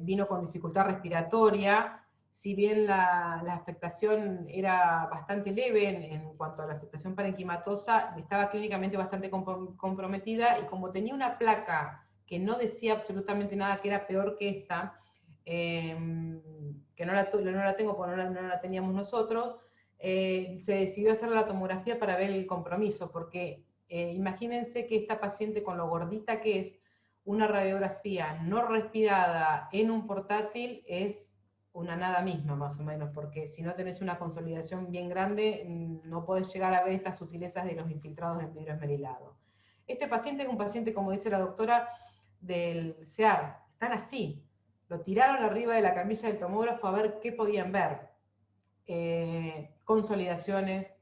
vino con dificultad respiratoria. Si bien la afectación era bastante leve en cuanto a la afectación parenquimatosa, estaba clínicamente bastante comprometida, y como tenía una placa que no decía absolutamente nada, que era peor que esta, que no la tengo porque no la teníamos nosotros, se decidió hacer la tomografía para ver el compromiso, porque imagínense que esta paciente, con lo gordita que es, una radiografía no respirada en un portátil es una nada misma, más o menos, porque si no tenés una consolidación bien grande, no podés llegar a ver estas sutilezas de los infiltrados en vidrio esmerilado. Este paciente es un paciente, como dice la doctora, del CEAR. Están así. lo tiraron arriba de la camilla del tomógrafo a ver qué podían ver. Consolidaciones,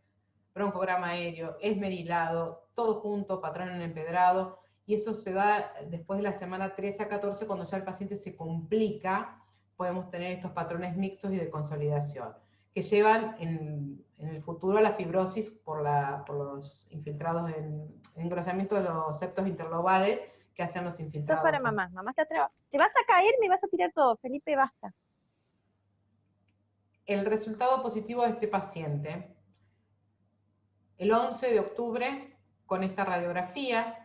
broncograma aéreo, esmerilado, todo junto, patrón en empedrado, y eso se da después de la semana 13 a 14, cuando ya el paciente se complica, podemos tener estos patrones mixtos y de consolidación, que llevan en el futuro a la fibrosis por los infiltrados en engrosamiento de los septos interlobales que hacen los Esto es infiltrados. para mamá. Mamá te vas a caer, me vas a tirar todo. Felipe, basta. El resultado positivo de este paciente, el 11 de octubre, con esta radiografía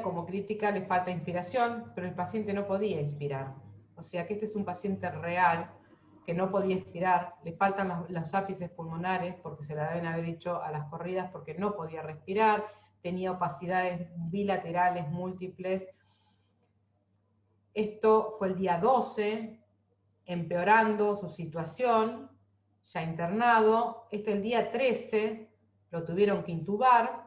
como crítica le falta inspiración, pero el paciente no podía inspirar. O sea que este es un paciente real que no podía inspirar, le faltan los ápices pulmonares porque se la deben haber hecho a las corridas porque no podía respirar, tenía opacidades bilaterales múltiples. Esto fue el día 12, empeorando su situación, ya internado. El día 13 lo tuvieron que intubar,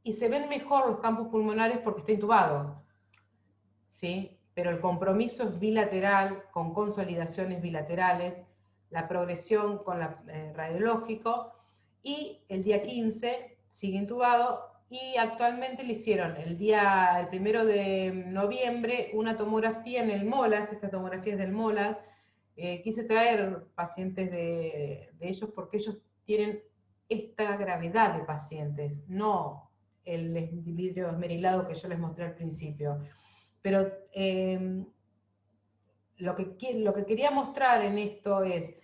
y se ven mejor los campos pulmonares porque está intubado, ¿sí? Pero el compromiso es bilateral, con consolidaciones bilaterales, la progresión con radiológico, y el día 15 sigue intubado, y actualmente le hicieron el 1 de noviembre una tomografía en el MOLAS, esta tomografía es del MOLAS. Quise traer pacientes de ellos porque ellos tienen esta gravedad de pacientes, no el vidrio esmerilado que yo les mostré al principio. Pero lo que quería mostrar en esto es,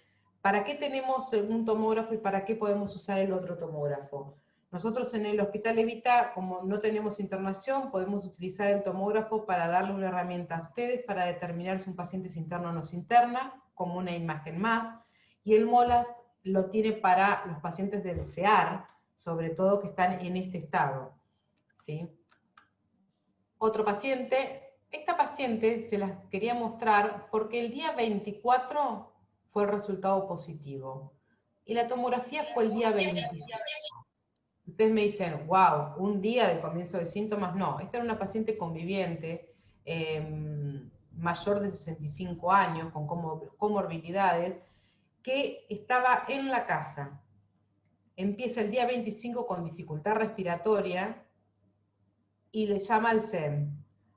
¿para qué tenemos un tomógrafo y para qué podemos usar el otro tomógrafo? Nosotros en el Hospital Evita, como no tenemos internación, podemos utilizar el tomógrafo para darle una herramienta a ustedes para determinar si un paciente se interna o no se interna, como una imagen más, y el MOLAS lo tiene para los pacientes del CEAR, sobre todo que están en este estado, ¿sí? Otro paciente, esta paciente se las quería mostrar porque el día 24 fue el resultado positivo, y la tomografía fue el día 25. Ustedes me dicen, wow, un día de comienzo de síntomas. No, esta era una paciente conviviente, mayor de 65 años, con comorbilidades, que estaba en la casa. Empieza el día 25 con dificultad respiratoria y le llama al SEM.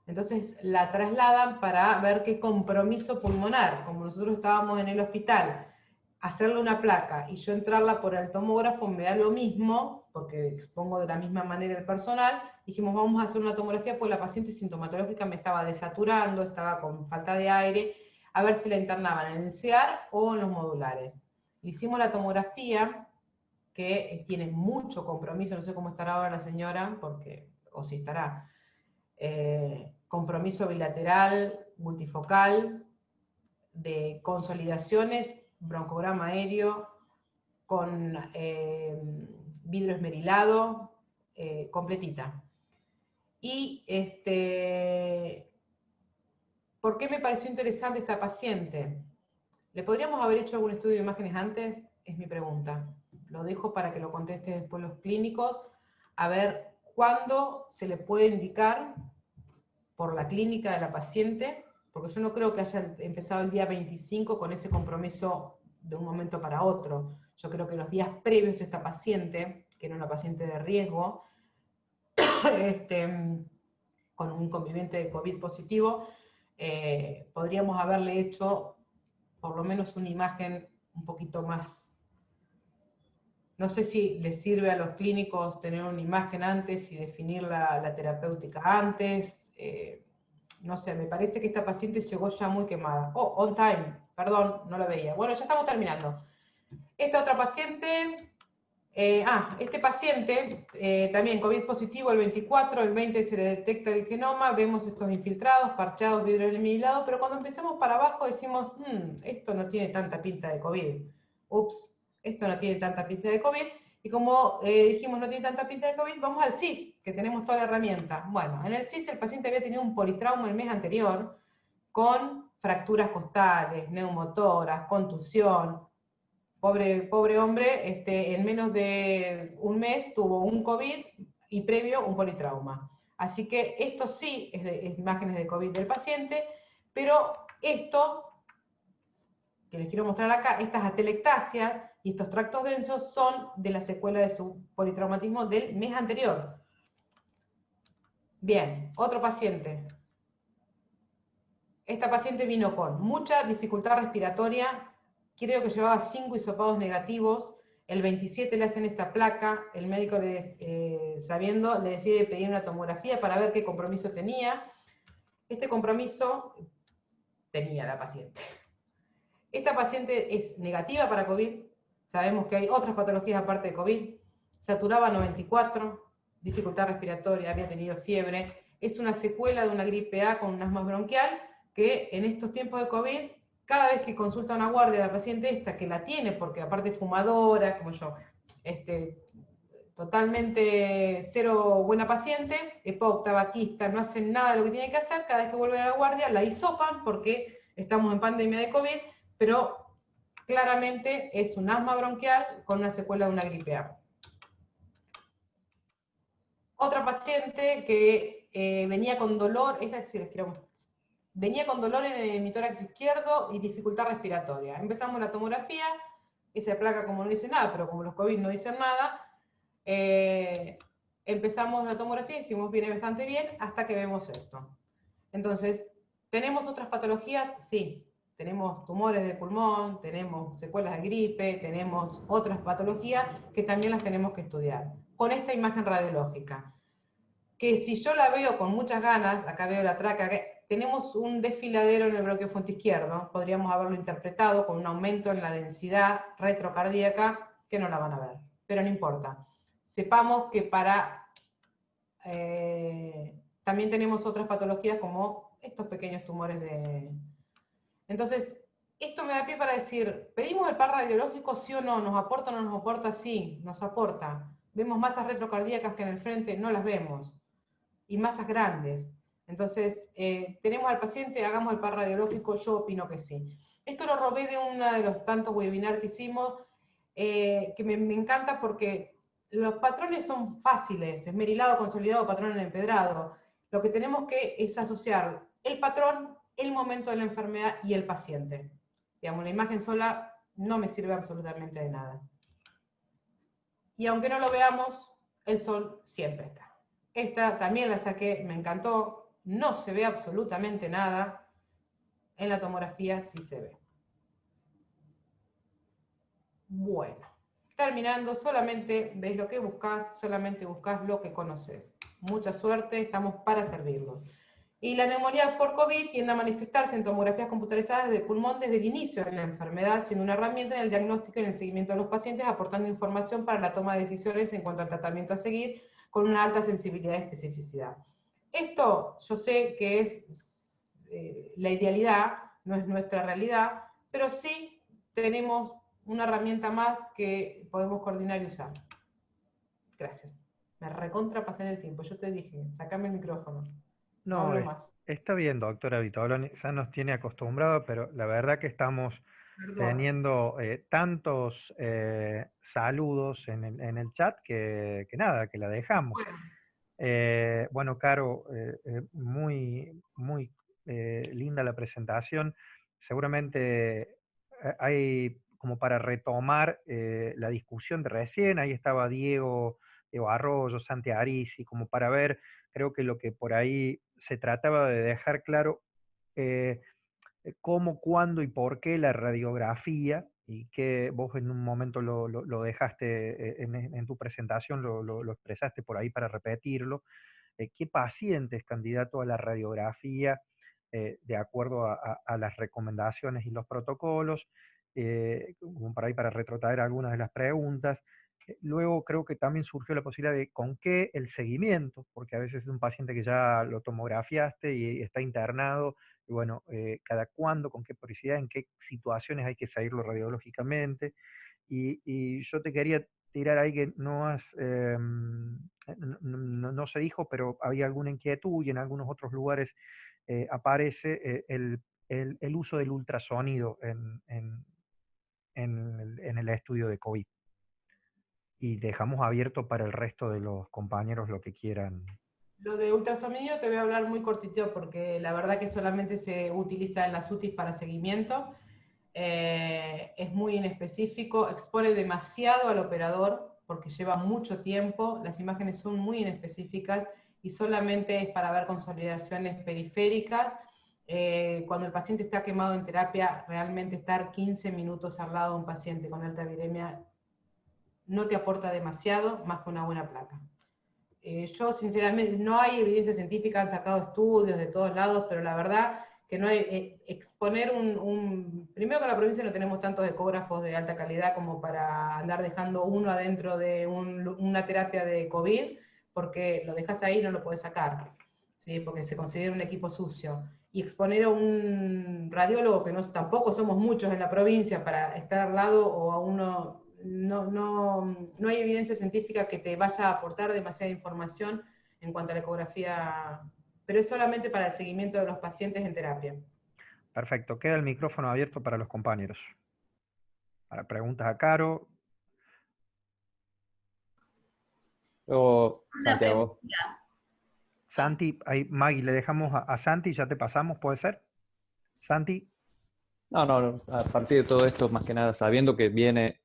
Entonces la trasladan para ver qué compromiso pulmonar. Como nosotros estábamos en el hospital, hacerle una placa y yo entrarla por el tomógrafo me da lo mismo, porque expongo de la misma manera el personal. Dijimos, vamos a hacer una tomografía, pues la paciente sintomatológica me estaba desaturando, estaba con falta de aire, a ver si la internaban en el CEAR o en los modulares. Hicimos la tomografía, que tiene mucho compromiso, no sé cómo estará ahora la señora, o si estará, compromiso bilateral, multifocal, de consolidaciones, broncograma aéreo, con vidrio esmerilado, completita. Y ¿por qué me pareció interesante esta paciente? ¿Le podríamos haber hecho algún estudio de imágenes antes? Es mi pregunta. Lo dejo para que lo contesten después los clínicos, a ver cuándo se le puede indicar por la clínica de la paciente, porque yo no creo que haya empezado el día 25 con ese compromiso de un momento para otro. Yo creo que los días previos a esta paciente, que era una paciente de riesgo, con un conviviente de COVID positivo, podríamos haberle hecho por lo menos una imagen un poquito más. No sé si les sirve a los clínicos tener una imagen antes y definir la terapéutica antes. No sé, me parece que esta paciente llegó ya muy quemada. Oh, on time, perdón, no la veía. Bueno, ya estamos terminando. Esta otra paciente, este paciente, también COVID positivo el 24, el 20 se le detecta el genoma, vemos estos infiltrados, parchados, vidrio esmerilado, pero cuando empezamos para abajo decimos, esto no tiene tanta pinta de COVID. Ups, esto no tiene tanta pinta de COVID, y como dijimos no tiene tanta pinta de COVID, vamos al CIS, que tenemos toda la herramienta. Bueno, en el CIS el paciente había tenido un politrauma el mes anterior, con fracturas costales, neumotoras, contusión. Pobre hombre, en menos de un mes tuvo un COVID y previo un politrauma. Así que esto sí es imágenes de COVID del paciente, pero esto que les quiero mostrar acá, estas atelectasias y estos tractos densos son de la secuela de su politraumatismo del mes anterior. Bien, otro paciente. Esta paciente vino con mucha dificultad respiratoria, creo que llevaba 5 hisopados negativos, el 27 le hacen esta placa, el médico sabiendo le decide pedir una tomografía para ver qué compromiso tenía. Este compromiso tenía la paciente. Esta paciente es negativa para COVID, sabemos que hay otras patologías aparte de COVID, saturaba 94, dificultad respiratoria, había tenido fiebre, es una secuela de una gripe A con un asma bronquial, que en estos tiempos de COVID, cada vez que consulta a una guardia de la paciente esta, que la tiene, porque aparte es fumadora, como yo, totalmente cero buena paciente, EPOC, tabaquista, no hacen nada de lo que tiene que hacer, cada vez que vuelve a la guardia la hisopan, porque estamos en pandemia de COVID, pero claramente es un asma bronquial con una secuela de una gripe A. Otra paciente que venía con dolor, esta sí les quiero mostrar. Venía con dolor en el hemitórax izquierdo y dificultad respiratoria. Empezamos la tomografía, esa placa como no dice nada, pero como los COVID no dicen nada, empezamos la tomografía y hicimos viene bastante bien hasta que vemos esto. Entonces, ¿tenemos otras patologías? Sí. Tenemos tumores de pulmón, tenemos secuelas de gripe, tenemos otras patologías que también las tenemos que estudiar. Con esta imagen radiológica, que si yo la veo con muchas ganas, acá veo la traca, tenemos un desfiladero en el bronquio fuente izquierdo, podríamos haberlo interpretado con un aumento en la densidad retrocardíaca, que no la van a ver, pero no importa. Sepamos que también tenemos otras patologías como estos pequeños tumores de... Entonces, esto me da pie para decir, ¿pedimos el par radiológico sí o no? ¿Nos aporta o no nos aporta? Sí, nos aporta. ¿Vemos masas retrocardíacas que en el frente no las vemos? Y masas grandes. Entonces, tenemos al paciente, hagamos el par radiológico, yo opino que sí. Esto lo robé de uno de los tantos webinars que hicimos, que me encanta porque los patrones son fáciles, esmerilado, consolidado, patrón en empedrado. Lo que tenemos que es asociar el patrón, el momento de la enfermedad y el paciente. Digamos, la imagen sola no me sirve absolutamente de nada. Y aunque no lo veamos, el sol siempre está. Esta también la saqué, me encantó, no se ve absolutamente nada, en la tomografía sí se ve. Bueno, terminando, solamente ves lo que buscas, solamente buscas lo que conoces. Mucha suerte, estamos para servirlos. Y la neumonía por COVID tiende a manifestarse en tomografías computarizadas de pulmón desde el inicio de la enfermedad, siendo una herramienta en el diagnóstico y en el seguimiento de los pacientes, aportando información para la toma de decisiones en cuanto al tratamiento a seguir, con una alta sensibilidad y especificidad. Esto yo sé que es la idealidad, no es nuestra realidad, pero sí tenemos una herramienta más que podemos coordinar y usar. Gracias. Me recontra pasé en el tiempo. Yo te dije, sacame el micrófono. No No, hablo más. está bien, doctora Vitoloni, ya nos tiene acostumbrado, pero la verdad que estamos Perdón. teniendo tantos saludos en el chat que nada, que la dejamos. Bueno, Caro, muy linda la presentación. Seguramente hay como para retomar la discusión de recién, ahí estaba Diego Arroyo, Santi Arisi, como para ver, creo que lo que por ahí se trataba de dejar claro, cómo, cuándo y por qué la radiografía, y que vos en un momento lo dejaste en tu presentación, lo expresaste por ahí para repetirlo, qué paciente es candidato a la radiografía de acuerdo a las recomendaciones y los protocolos, como para ahí para retrotraer algunas de las preguntas. Luego creo que también surgió la posibilidad de con qué el seguimiento, porque a veces es un paciente que ya lo tomografiaste y está internado, y bueno, cada cuándo, con qué periodicidad, en qué situaciones hay que seguirlo radiológicamente. Y yo te quería tirar ahí que no se dijo, pero había alguna inquietud y en algunos otros lugares aparece el uso del ultrasonido en el estudio de COVID. Y dejamos abierto para el resto de los compañeros lo que quieran Lo de ultrasonido te voy a hablar muy cortito porque la verdad que solamente se utiliza en las UTIs para seguimiento. Es muy inespecífico, expone demasiado al operador porque lleva mucho tiempo, las imágenes son muy inespecíficas y solamente es para ver consolidaciones periféricas. Cuando el paciente está quemado en terapia, realmente estar 15 minutos al lado de un paciente con alta viremia no te aporta demasiado más que una buena placa. Yo sinceramente, no hay evidencia científica, han sacado estudios de todos lados, pero la verdad que no hay, exponer primero que en la provincia no tenemos tantos ecógrafos de alta calidad como para andar dejando uno adentro de una terapia de COVID, porque lo dejas ahí y no lo puedes sacar, ¿sí? Porque se considera un equipo sucio. Y exponer a un radiólogo, que tampoco somos muchos en la provincia, para estar al lado, o a uno, no hay evidencia científica que te vaya a aportar demasiada información en cuanto a la ecografía, pero es solamente para el seguimiento de los pacientes en terapia. Perfecto, queda el micrófono abierto para los compañeros. Para preguntas a Caro. Luego, Santiago. Santi, ahí, Maggie, le dejamos a Santi, ya te pasamos, ¿puede ser? Santi. No, a partir de todo esto, más que nada, sabiendo que viene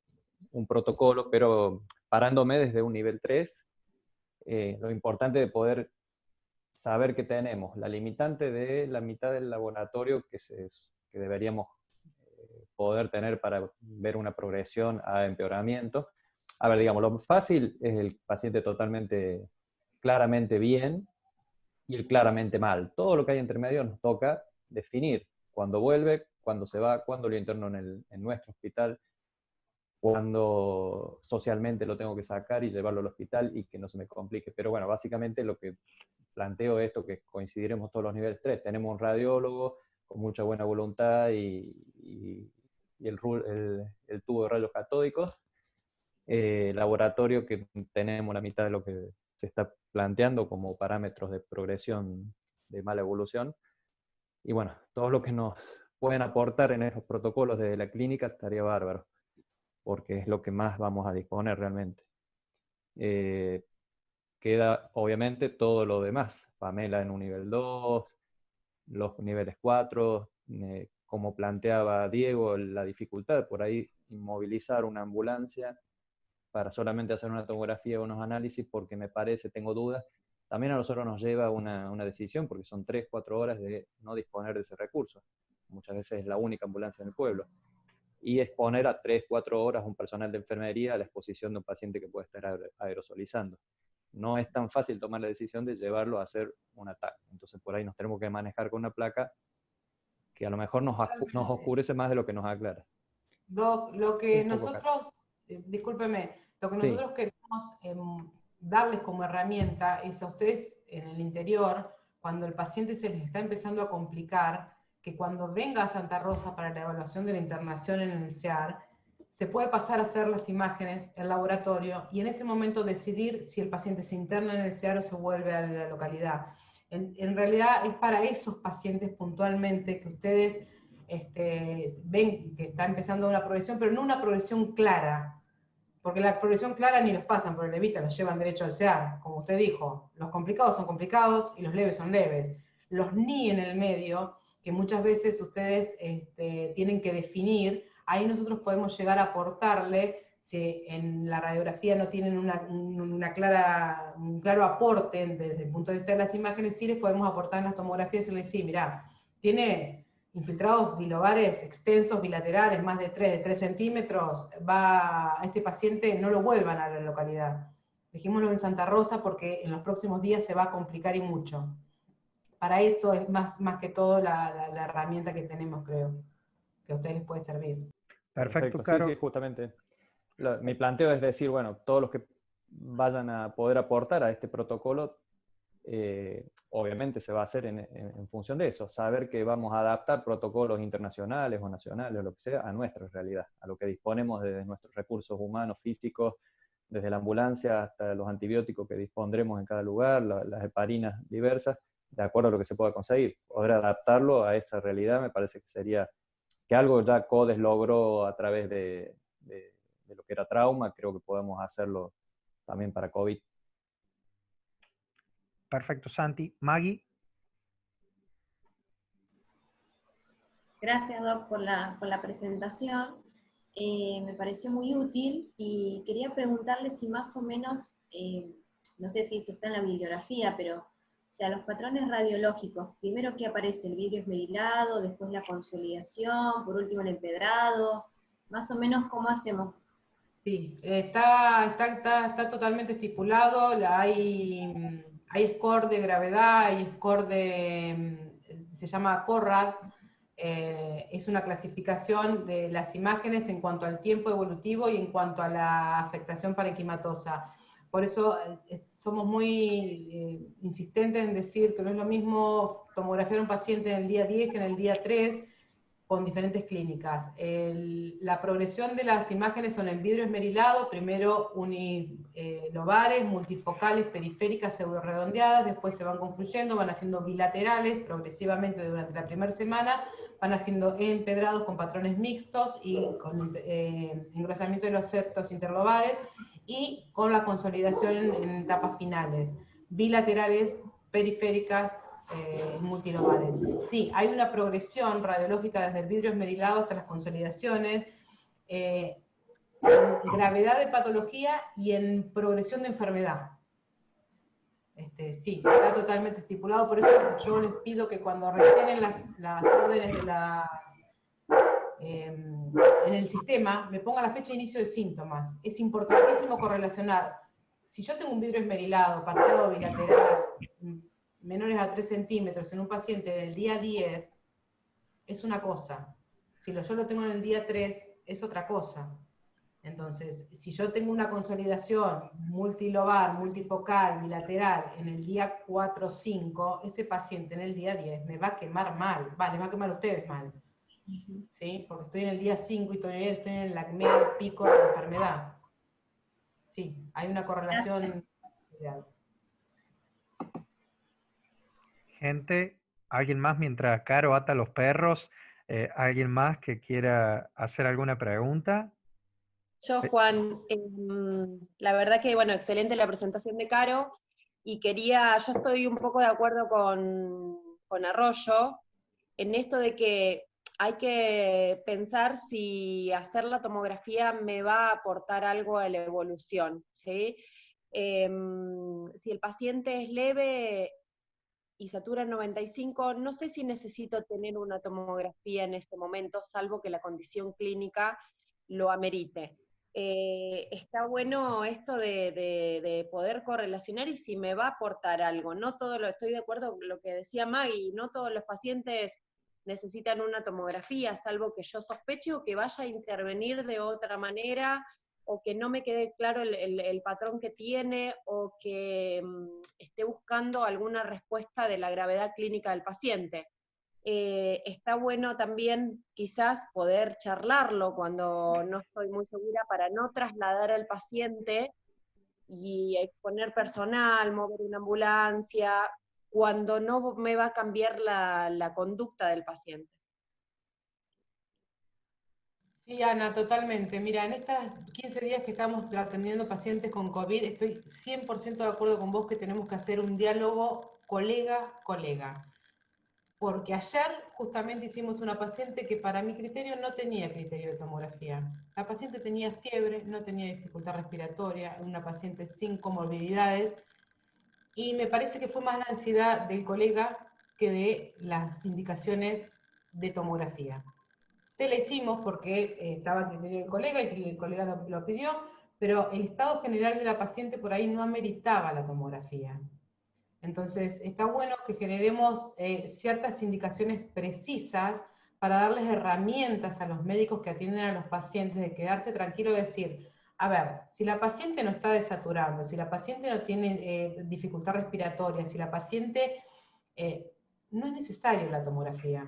un protocolo, pero parándome desde un nivel 3, lo importante de poder saber que tenemos la limitante de la mitad del laboratorio que deberíamos poder tener para ver una progresión a empeoramiento. A ver, digamos, lo fácil es el paciente totalmente, claramente bien y el claramente mal. Todo lo que hay entre medio nos toca definir cuándo vuelve, cuándo se va, cuándo lo interno en nuestro hospital, cuándo socialmente lo tengo que sacar y llevarlo al hospital y que no se me complique. Pero bueno, básicamente lo que planteo es esto, que coincidiremos todos los niveles 3. Tenemos un radiólogo con mucha buena voluntad y el tubo de rayos catódicos. Laboratorio que tenemos la mitad de lo que se está planteando como parámetros de progresión de mala evolución. Y bueno, todo lo que nos pueden aportar en esos protocolos desde la clínica estaría bárbaro, porque es lo que más vamos a disponer realmente. Queda obviamente todo lo demás, Pamela en un nivel 2, los niveles 4, como planteaba Diego, la dificultad por ahí inmovilizar una ambulancia para solamente hacer una tomografía o unos análisis, porque me parece, tengo dudas, también a nosotros nos lleva una decisión, porque son 3-4 horas de no disponer de ese recurso. Muchas veces es la única ambulancia en el pueblo. Y exponer a 3-4 horas un personal de enfermería a la exposición de un paciente que puede estar aerosolizando. No es tan fácil tomar la decisión de llevarlo a hacer un ataque. Entonces por ahí nos tenemos que manejar con una placa que a lo mejor nos oscurece más de lo que nos aclara. Doc, lo que nosotros, discúlpeme, lo que nosotros queremos darles como herramienta es a ustedes en el interior, cuando el paciente se les está empezando a complicar, que cuando venga a Santa Rosa para la evaluación de la internación en el SEAR, se puede pasar a hacer las imágenes en laboratorio y en ese momento decidir si el paciente se interna en el SEAR o se vuelve a la localidad. En realidad es para esos pacientes puntualmente que ustedes ven que está empezando una progresión, pero no una progresión clara, porque la progresión clara ni los pasan por el Evita, los llevan derecho al SEAR, como usted dijo. Los complicados son complicados y los leves son leves. Los ni en el medio, que muchas veces ustedes tienen que definir, ahí nosotros podemos llegar a aportarle, si en la radiografía no tienen un claro aporte desde el punto de vista de las imágenes, sí les podemos aportar en las tomografías y decirles, sí, mirá, tiene infiltrados bilobares extensos, bilaterales, más de 3 centímetros, a este paciente no lo vuelvan a la localidad. Dejémoslo en Santa Rosa porque en los próximos días se va a complicar y mucho. Para eso es más que todo la herramienta que tenemos, creo, que a ustedes les puede servir. Perfecto, Caro. Sí, justamente. Mi planteo es decir, bueno, todos los que vayan a poder aportar a este protocolo, obviamente se va a hacer en función de eso, saber que vamos a adaptar protocolos internacionales o nacionales o lo que sea a nuestra realidad, a lo que disponemos de nuestros recursos humanos, físicos, desde la ambulancia hasta los antibióticos que dispondremos en cada lugar, las heparinas diversas, de acuerdo a lo que se pueda conseguir. Poder adaptarlo a esta realidad me parece que sería que algo ya CODES logró a través de lo que era trauma, creo que podemos hacerlo también para COVID. Perfecto, Santi. Maggie. Gracias, Doc, por la presentación. Me pareció muy útil y quería preguntarle si más o menos, no sé si esto está en la bibliografía, pero, o sea, los patrones radiológicos, primero que aparece el vidrio esmerilado, después la consolidación, por último el empedrado, más o menos cómo hacemos. Sí, está totalmente estipulado, hay score de gravedad, hay score se llama CORRAD, es una clasificación de las imágenes en cuanto al tiempo evolutivo y en cuanto a la afectación parenquimatosa. Por eso somos muy insistentes en decir que no es lo mismo tomografiar a un paciente en el día 10 que en el día 3, con diferentes clínicas. La progresión de las imágenes son en vidrio esmerilado, primero unilobares, multifocales, periféricas, pseudo-redondeadas, después se van confluyendo, van haciendo bilaterales progresivamente durante la primera semana, van haciendo empedrados con patrones mixtos y con engrosamiento de los septos interlobares, y con la consolidación en etapas finales, bilaterales, periféricas, multilobares. Sí, hay una progresión radiológica desde el vidrio esmerilado hasta las consolidaciones, en gravedad de patología y en progresión de enfermedad. Sí, está totalmente estipulado, por eso yo les pido que cuando rellenen las órdenes en el sistema, me pongan la fecha de inicio de síntomas. Es importantísimo correlacionar. Si yo tengo un vidrio esmerilado, parciado bilateral, menores a 3 centímetros en un paciente en el día 10, es una cosa. Si yo lo tengo en el día 3, es otra cosa. Entonces, si yo tengo una consolidación multilobar, multifocal, bilateral en el día 4 o 5, ese paciente en el día 10 me va a quemar mal. Les va a quemar a ustedes mal. ¿Sí? Porque estoy en el día 5 y todavía estoy en el acné pico de la enfermedad. Sí, hay una correlación ideal. Gente, ¿alguien más mientras Caro ata los perros? ¿Alguien más que quiera hacer alguna pregunta? Yo, Juan, la verdad que, bueno, excelente la presentación de Caro, y yo estoy un poco de acuerdo con Arroyo, en esto de que hay que pensar si hacer la tomografía me va a aportar algo a la evolución, ¿sí? Si el paciente es leve y satura en 95, no sé si necesito tener una tomografía en ese momento, salvo que la condición clínica lo amerite. Está bueno esto de poder correlacionar y si me va a aportar algo. No todo estoy de acuerdo con lo que decía Maggie, no todos los pacientes necesitan una tomografía, salvo que yo sospeche o que vaya a intervenir de otra manera, o que no me quede claro el patrón que tiene, o que esté buscando alguna respuesta de la gravedad clínica del paciente. Está bueno también quizás poder charlarlo cuando no estoy muy segura, para no trasladar al paciente y exponer personal, mover una ambulancia, cuando no me va a cambiar la conducta del paciente. Sí, Ana, totalmente. Mira, en estos 15 días que estamos atendiendo pacientes con COVID, estoy 100% de acuerdo con vos que tenemos que hacer un diálogo colega-colega. Porque ayer justamente hicimos una paciente que para mi criterio no tenía criterio de tomografía. La paciente tenía fiebre, no tenía dificultad respiratoria, una paciente sin comorbilidades, y me parece que fue más la ansiedad del colega que de las indicaciones de tomografía. Se la hicimos porque estaba a criterio del colega y el colega lo pidió, pero el estado general de la paciente por ahí no ameritaba la tomografía. Entonces, está bueno que generemos ciertas indicaciones precisas para darles herramientas a los médicos que atienden a los pacientes, de quedarse tranquilo y decir, a ver, si la paciente no está desaturando, si la paciente no tiene dificultad respiratoria, si la paciente no es necesario la tomografía.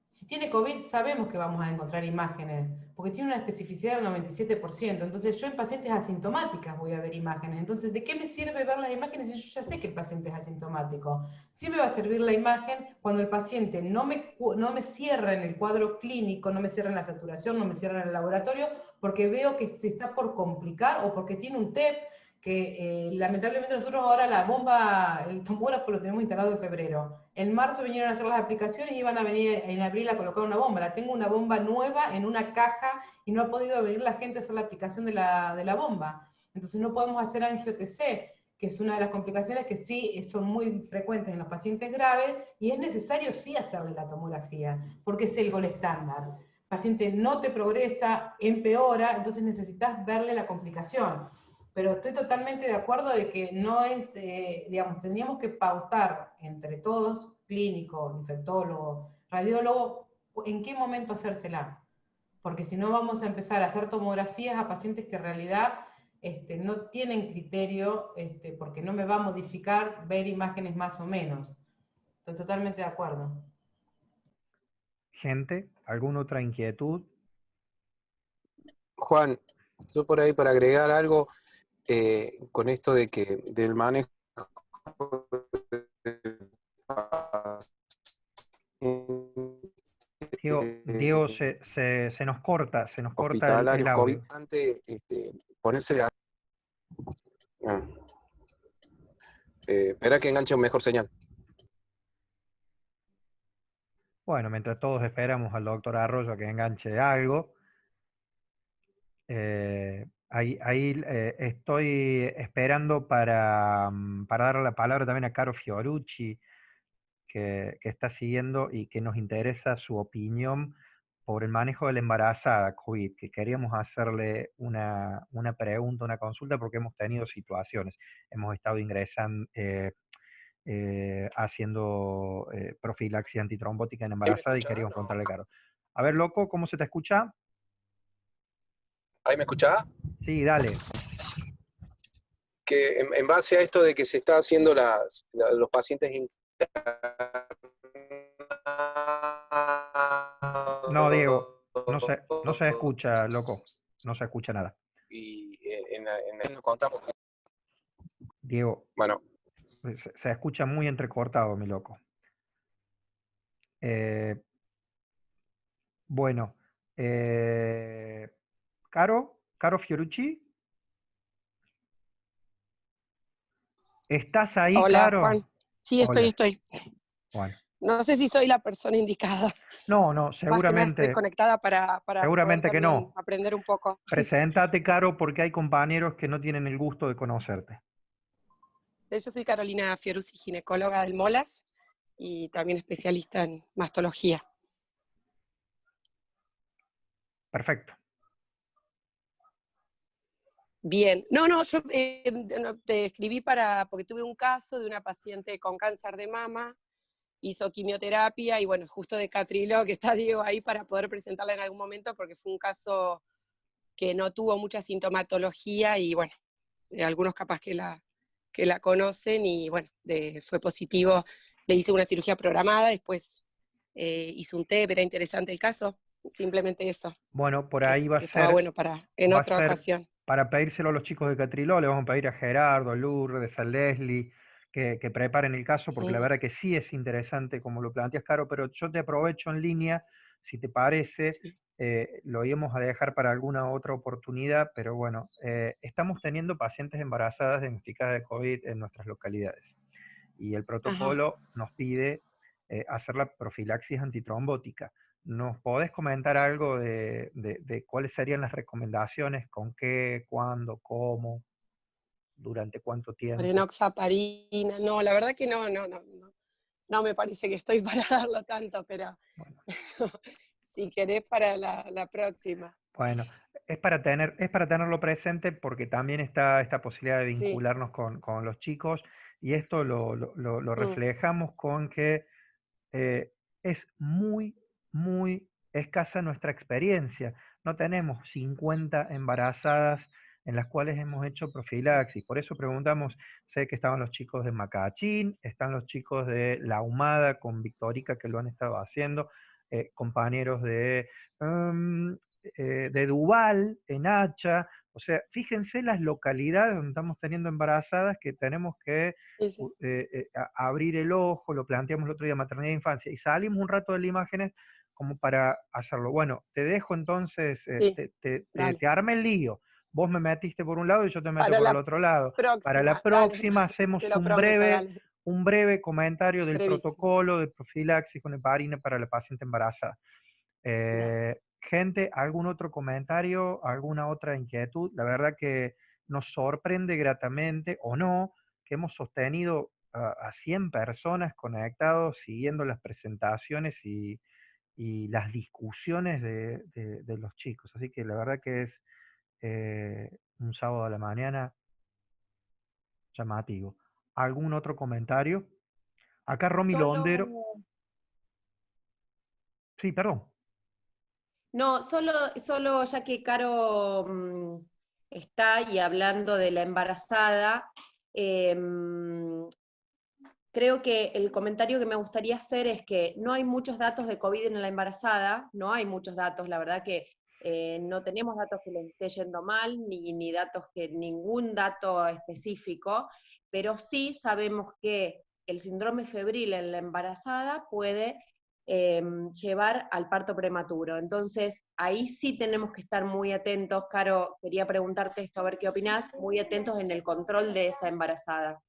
Si tiene COVID, sabemos que vamos a encontrar imágenes, porque tiene una especificidad del 97%. Entonces, yo en pacientes asintomáticas voy a ver imágenes. Entonces, ¿de qué me sirve ver las imágenes si yo ya sé que el paciente es asintomático? Sí me va a servir la imagen cuando el paciente no me cierra en el cuadro clínico, no me cierra en la saturación, no me cierra en el laboratorio, porque veo que se está por complicar o porque tiene un TEP que lamentablemente nosotros ahora la bomba, el tomógrafo lo tenemos instalado en febrero. En marzo vinieron a hacer las aplicaciones y iban a venir en abril a colocar una bomba. La tengo una bomba nueva en una caja y no ha podido venir la gente a hacer la aplicación de la bomba. Entonces no podemos hacer angio-TC, que es una de las complicaciones que sí son muy frecuentes en los pacientes graves, y es necesario sí hacerle la tomografía, porque es el gol estándar. El paciente no te progresa, empeora, entonces necesitas verle la complicación. Pero estoy totalmente de acuerdo de que no es, digamos, tendríamos que pautar entre todos, clínico, infectólogo, radiólogo, en qué momento hacérsela. Porque si no vamos a empezar a hacer tomografías a pacientes que en realidad no tienen criterio, porque no me va a modificar ver imágenes más o menos. Estoy totalmente de acuerdo. Gente, ¿alguna otra inquietud? Juan, yo por ahí para agregar algo con esto de que del manejo Diego, se nos corta el hospitalarios COVID, audio. antes ponerse a... espera que enganche un mejor señal. Bueno, mientras todos esperamos al doctor Arroyo que enganche algo, estoy esperando para darle la palabra también a Caro Fiorucci, que está siguiendo y que nos interesa su opinión por el manejo de la embarazada COVID, que queríamos hacerle una pregunta, una consulta, porque hemos tenido situaciones. Hemos estado ingresando, haciendo profilaxis antitrombótica en embarazada y queríamos preguntarle, Caro. A ver, loco, ¿cómo se te escucha? ¿Ahí me escuchás? Sí, dale. Que en base a esto de que se está haciendo los pacientes No, Diego, no se escucha, loco. No se escucha nada. Y nos contamos. Diego, bueno, se escucha muy entrecortado, mi loco. Bueno, Caro Fiorucci, ¿estás ahí, Hola, Caro? Juan. Sí, Hola. estoy. Bueno. No sé si soy la persona indicada. No, Más que nada seguramente. estoy conectada para Seguramente poder que también no. aprender un poco. Preséntate, Caro, porque hay compañeros que no tienen el gusto de conocerte. Yo soy Carolina Fiorucci, ginecóloga del Molas y también especialista en mastología. Perfecto. Bien. Yo te escribí porque tuve un caso de una paciente con cáncer de mama, hizo quimioterapia y bueno, justo de Catrilo, que está Diego ahí para poder presentarla en algún momento, porque fue un caso que no tuvo mucha sintomatología y bueno, algunos capaz que la conocen y bueno, fue positivo, le hice una cirugía programada, después hice un TEP, era interesante el caso, simplemente eso. Bueno, por ahí va a ser... Estaba bueno en otra ocasión. Para pedírselo a los chicos de Catriló, le vamos a pedir a Gerardo, a Lourdes, a Leslie, que preparen el caso, porque la verdad que sí es interesante como lo planteas, Caro, pero yo te aprovecho en línea, si te parece, sí. Lo íbamos a dejar para alguna otra oportunidad, pero bueno, estamos teniendo pacientes embarazadas diagnosticadas de COVID en nuestras localidades, y el protocolo nos pide hacer la profilaxis antitrombótica. ¿Nos podés comentar algo de cuáles serían las recomendaciones? ¿Con qué, cuándo, cómo, durante cuánto tiempo? Enoxaparina, no, la verdad que no me parece que estoy para darlo tanto, pero bueno. Si querés para la próxima. Bueno, es para tenerlo presente porque también está esta posibilidad de vincularnos sí. con los chicos, y esto lo reflejamos con que es muy escasa nuestra experiencia. No tenemos 50 embarazadas en las cuales hemos hecho profilaxis. Por eso preguntamos, sé que estaban los chicos de Macachín, están los chicos de La Ahumada con Victorica que lo han estado haciendo, compañeros de Duval, en Hacha. O sea, fíjense las localidades donde estamos teniendo embarazadas que tenemos que abrir el ojo, lo planteamos el otro día, maternidad e infancia, y salimos un rato de las imágenes como para hacerlo. Bueno, te dejo entonces, te arme el lío. vos me metiste por un lado y yo te meto Para por el la otro lado. Para la próxima, dale, próxima hacemos te lo prometo, dale. un breve comentario del Brevísimo. protocolo de profilaxis con heparina para la paciente embarazada. Gente, ¿algún otro comentario? ¿Alguna otra inquietud? La verdad que nos sorprende gratamente, o no, que hemos sostenido a 100 personas conectados, siguiendo las presentaciones y las discusiones de los chicos. Así que la verdad que es un sábado a la mañana llamativo. ¿Algún otro comentario? Acá Romy Londero. Sí, perdón. No, solo ya que Caro está y hablando de la embarazada, creo que el comentario que me gustaría hacer es que no hay muchos datos de COVID en la embarazada, no hay muchos datos, la verdad que no tenemos datos que les esté yendo mal, ni datos ningún dato específico, pero sí sabemos que el síndrome febril en la embarazada puede llevar al parto prematuro. Entonces, ahí sí tenemos que estar muy atentos. Caro, quería preguntarte esto, a ver qué opinás, muy atentos en el control de esa embarazada.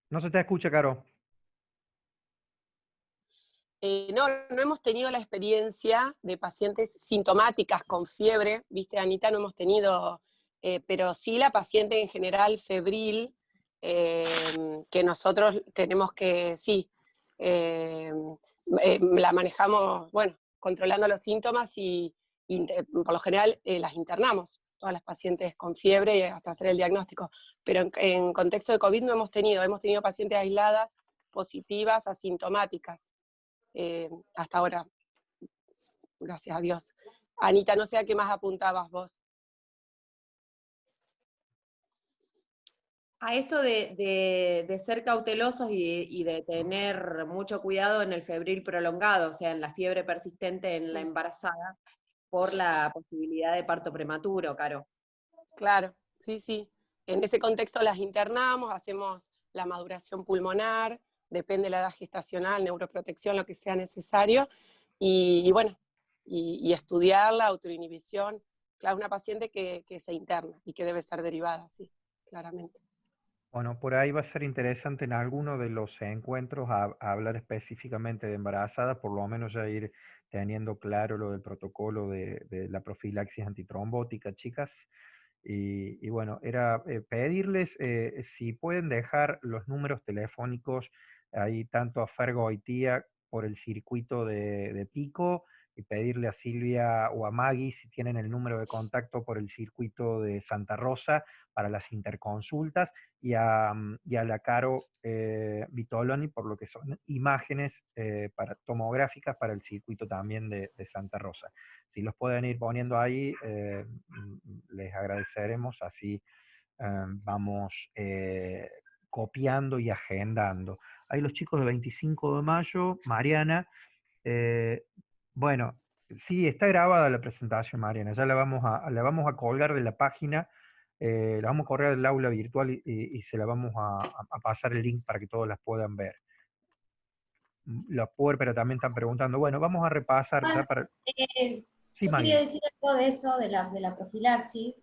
No se te escucha, Caro. No hemos tenido la experiencia de pacientes sintomáticas con fiebre, viste, Anita, no hemos tenido, pero sí la paciente en general febril, que nosotros tenemos que, sí, la manejamos, bueno, controlando los síntomas y por lo general las internamos, todas las pacientes con fiebre hasta hacer el diagnóstico, pero en contexto de COVID no hemos tenido pacientes aisladas, positivas, asintomáticas. Hasta ahora, gracias a Dios. Anita, no sé a qué más apuntabas vos. A esto de ser cautelosos y de tener mucho cuidado en el febril prolongado, o sea, en la fiebre persistente en la embarazada, por la posibilidad de parto prematuro, Caro. Claro, sí, sí. En ese contexto las internamos, hacemos la maduración pulmonar, depende de la edad gestacional, neuroprotección, lo que sea necesario, y bueno, y estudiar la autoinhibición. Claro, una paciente que se interna y que debe ser derivada, sí, claramente. Bueno, por ahí va a ser interesante en alguno de los encuentros a hablar específicamente de embarazadas, por lo menos ya ir teniendo claro lo del protocolo de la profilaxis antitrombótica, chicas. Y bueno, era pedirles si pueden dejar los números telefónicos ahí tanto a Fergo Goitía por el circuito de Pico, y pedirle a Silvia o a Maggie si tienen el número de contacto por el circuito de Santa Rosa para las interconsultas, y a la Caro Vitoloni por lo que son imágenes tomográficas para el circuito también de Santa Rosa. Si los pueden ir poniendo ahí, les agradeceremos, así vamos copiando y agendando. Ahí los chicos de 25 de mayo, Mariana, bueno, sí, está grabada la presentación, Mariana, ya la vamos a colgar de la página, la vamos a correr del aula virtual y se la vamos a pasar el link para que todos las puedan ver. Los puérperas también están preguntando. Bueno, vamos a repasar ya para... Sí, yo Maggie. quería decir algo de eso, de la profilaxis.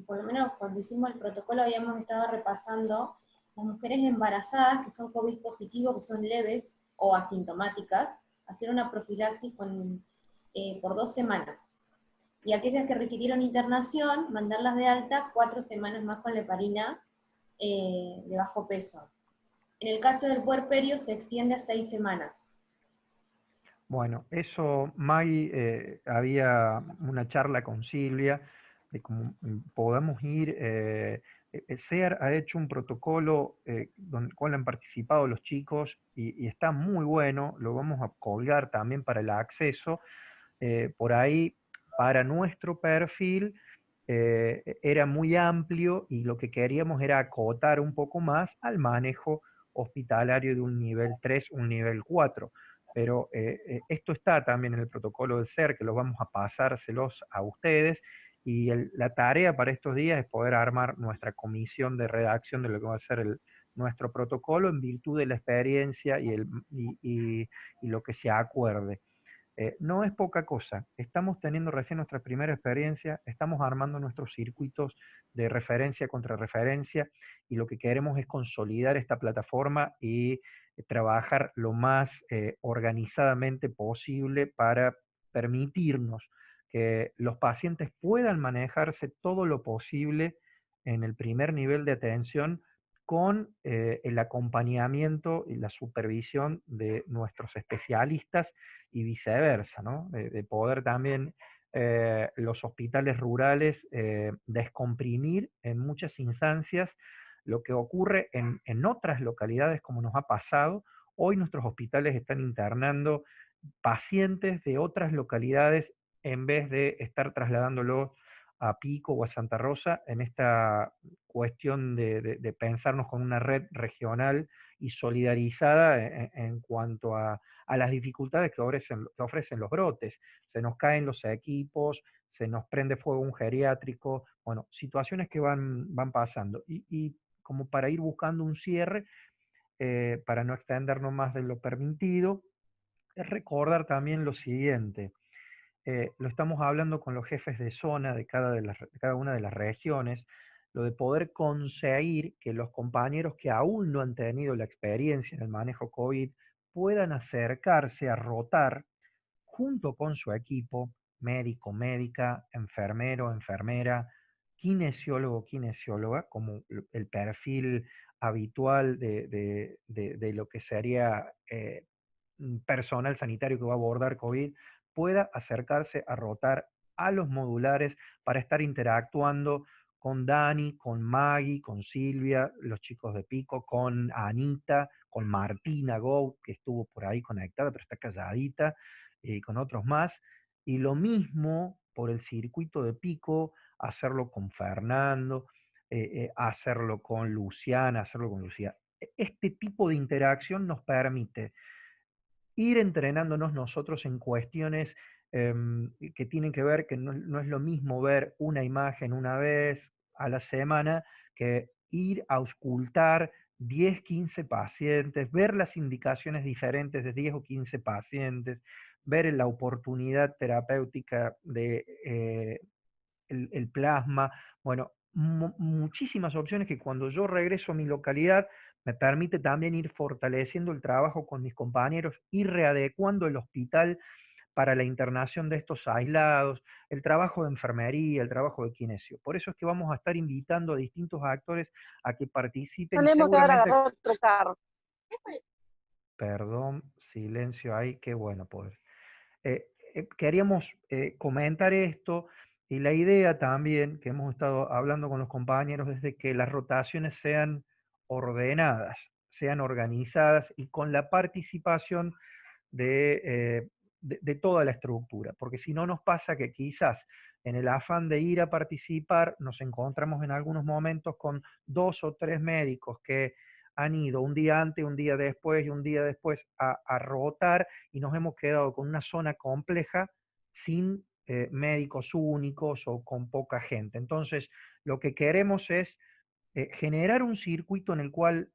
Por lo menos cuando hicimos el protocolo habíamos estado repasando las mujeres embarazadas que son COVID positivo, que son leves o asintomáticas, hacer una profilaxis por 2 semanas. Y aquellas que requirieron internación, mandarlas de alta 4 semanas más con la heparina de bajo peso. En el caso del puerperio se extiende a 6 semanas. Bueno, eso, Maggie, había una charla con Silvia de cómo podamos ir. SEAR ha hecho un protocolo con el cual han participado los chicos y está muy bueno, lo vamos a colgar también para el acceso. Por ahí, para nuestro perfil, era muy amplio y lo que queríamos era acotar un poco más al manejo hospitalario de un nivel 3, un nivel 4. Pero esto está también en el protocolo del SER, que los vamos a pasárselos a ustedes, y la tarea para estos días es poder armar nuestra comisión de redacción de lo que va a ser nuestro protocolo en virtud de la experiencia y lo que se acuerde. No es poca cosa. Estamos teniendo recién nuestra primera experiencia, estamos armando nuestros circuitos de referencia contra referencia y lo que queremos es consolidar esta plataforma y trabajar lo más organizadamente posible para permitirnos que los pacientes puedan manejarse todo lo posible en el primer nivel de atención con el acompañamiento y la supervisión de nuestros especialistas y viceversa, ¿no? De poder también los hospitales rurales descomprimir en muchas instancias lo que ocurre en otras localidades como nos ha pasado. Hoy nuestros hospitales están internando pacientes de otras localidades en vez de estar trasladándolos a Pico o a Santa Rosa en esta cuestión de pensarnos con una red regional y solidarizada en cuanto a las dificultades que ofrecen los brotes. Se nos caen los equipos, se nos prende fuego un geriátrico, bueno, situaciones que van pasando. Y como para ir buscando un cierre, para no extendernos más de lo permitido, es recordar también lo siguiente. Lo estamos hablando con los jefes de zona de cada una de las regiones, lo de poder conseguir que los compañeros que aún no han tenido la experiencia en el manejo COVID puedan acercarse a rotar junto con su equipo, médico, médica, enfermero, enfermera, kinesiólogo, kinesióloga, como el perfil habitual de lo que sería personal sanitario que va a abordar COVID, pueda acercarse a rotar a los modulares para estar interactuando con Dani, con Maggie, con Silvia, los chicos de Pico, con Anita, con Martina Go, que estuvo por ahí conectada, pero está calladita, y con otros más. Y lo mismo por el circuito de Pico, hacerlo con Fernando, hacerlo con Luciana, hacerlo con Lucía. Este tipo de interacción nos permite ir entrenándonos nosotros en cuestiones que tienen que ver, que no es lo mismo ver una imagen una vez a la semana que ir a auscultar 10, 15 pacientes, ver las indicaciones diferentes de 10 o 15 pacientes, ver la oportunidad terapéutica de el plasma, bueno, muchísimas opciones que cuando yo regreso a mi localidad me permite también ir fortaleciendo el trabajo con mis compañeros, ir readecuando el hospital para la internación de estos aislados, el trabajo de enfermería, el trabajo de kinesio. Por eso es que vamos a estar invitando a distintos actores a que participen y Tenemos que ahora seguramente... agarrar otro carro. Perdón, silencio ahí, qué bueno poder. Queríamos comentar esto y la idea también que hemos estado hablando con los compañeros es de que las rotaciones sean ordenadas, sean organizadas y con la participación de toda la estructura, porque si no nos pasa que quizás en el afán de ir a participar nos encontramos en algunos momentos con 2 o 3 médicos que han ido un día antes, un día después y un día después a rotar y nos hemos quedado con una zona compleja sin médicos únicos o con poca gente. Entonces, lo que queremos es generar un circuito en el cual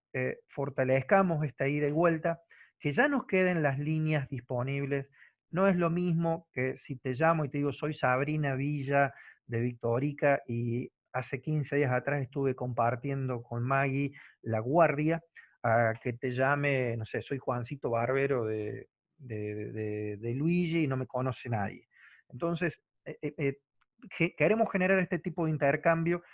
fortalezcamos esta ida y vuelta, que ya nos queden las líneas disponibles. No es lo mismo que si te llamo y te digo, soy Sabrina Villa de Victorica y hace 15 días atrás estuve compartiendo con Maggie La Guardia, a que te llame, no sé, soy Juancito Barbero de Luigi y no me conoce nadie. Entonces, queremos generar este tipo de intercambio,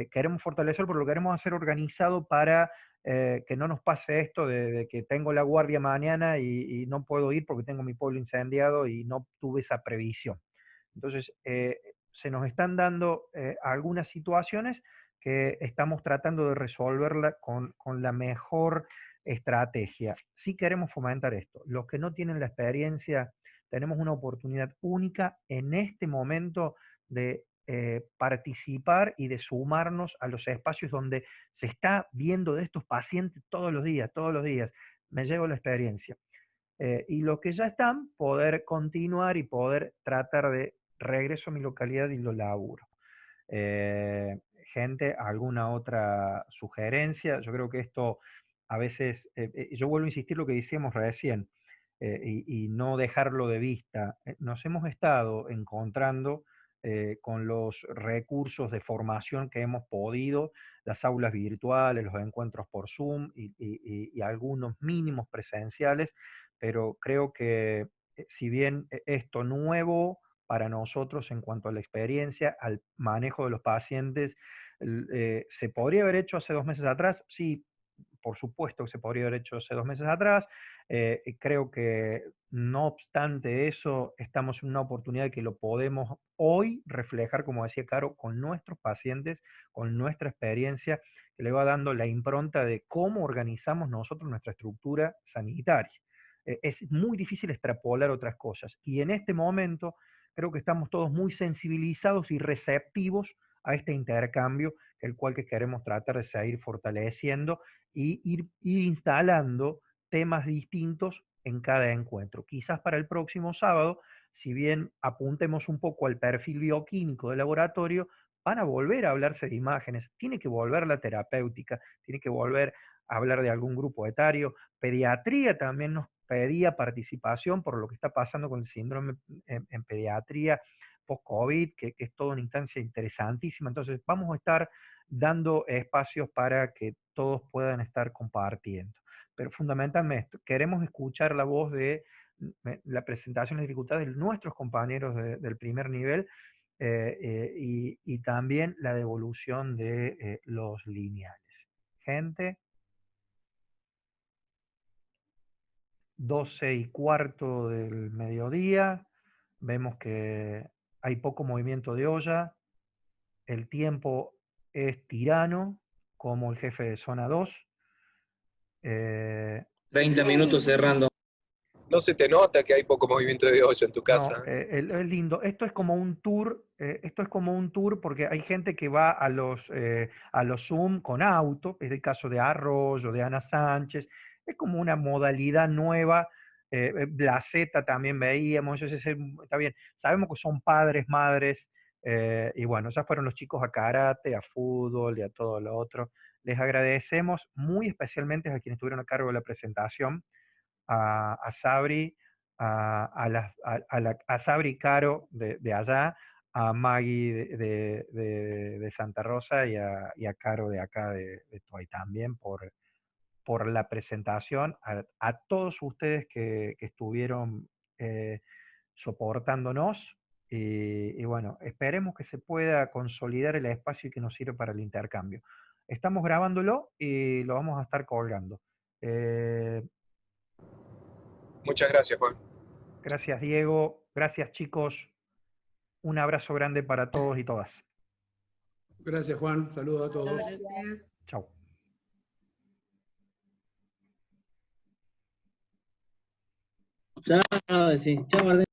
queremos fortalecer, pero lo queremos hacer organizado para que no nos pase esto de que tengo la guardia mañana y no puedo ir porque tengo mi pueblo incendiado y no tuve esa previsión. Entonces, se nos están dando algunas situaciones que estamos tratando de resolverla con la mejor estrategia. Sí queremos fomentar esto. Los que no tienen la experiencia, tenemos una oportunidad única en este momento de participar y de sumarnos a los espacios donde se está viendo de estos pacientes todos los días, todos los días. Me llevo la experiencia. Y los que ya están, poder continuar y poder tratar de regreso a mi localidad y lo laburo. Gente, ¿alguna otra sugerencia? Yo creo que esto a veces, yo vuelvo a insistir lo que decíamos recién, y no dejarlo de vista. Nos hemos estado encontrando con los recursos de formación que hemos podido, las aulas virtuales, los encuentros por Zoom y algunos mínimos presenciales, pero creo que si bien esto nuevo para nosotros en cuanto a la experiencia, al manejo de los pacientes, ¿se podría haber hecho hace 2 meses atrás? Sí, por supuesto que se podría haber hecho hace 2 meses atrás. Creo que no obstante eso, estamos en una oportunidad que lo podemos hoy reflejar, como decía Caro, con nuestros pacientes, con nuestra experiencia, que le va dando la impronta de cómo organizamos nosotros nuestra estructura sanitaria. Es muy difícil extrapolar otras cosas. Y en este momento creo que estamos todos muy sensibilizados y receptivos a este intercambio, el cual que queremos tratar de seguir fortaleciendo y ir instalando temas distintos en cada encuentro. Quizás para el próximo sábado, si bien apuntemos un poco al perfil bioquímico del laboratorio, van a volver a hablarse de imágenes, tiene que volver la terapéutica, tiene que volver a hablar de algún grupo etario. Pediatría también nos pedía participación por lo que está pasando con el síndrome en pediatría post-COVID, que es toda una instancia interesantísima. Entonces vamos a estar dando espacios para que todos puedan estar compartiendo. Pero fundamentalmente queremos escuchar la voz de la presentación de dificultades de nuestros compañeros del primer nivel y también la devolución de los lineales. Gente, 12:15 del mediodía, vemos que hay poco movimiento de olla, el tiempo es tirano, como el jefe de zona 2. 30 minutos cerrando. No se te nota que hay poco movimiento de olla en tu casa. No, es lindo. Esto es como un tour, porque hay gente que va a los Zoom con auto, es el caso de Arroyo, de Ana Sánchez, es como una modalidad nueva. Blaceta también veíamos, está bien, sabemos que son padres, madres, y bueno, ya fueron los chicos a karate, a fútbol y a todo lo otro. Les agradecemos muy especialmente a quienes estuvieron a cargo de la presentación, a Sabri, a Sabri Caro de allá, a Maggie de Santa Rosa y a Caro de acá de Tuay también por la presentación, a todos ustedes que estuvieron soportándonos y bueno, esperemos que se pueda consolidar el espacio y que nos sirva para el intercambio. Estamos grabándolo y lo vamos a estar colgando. Muchas gracias, Juan. Gracias, Diego. Gracias, chicos. Un abrazo grande para todos y todas. Gracias, Juan. Saludos a todos. Gracias. Chau. Chao, sí. Chao, Martín.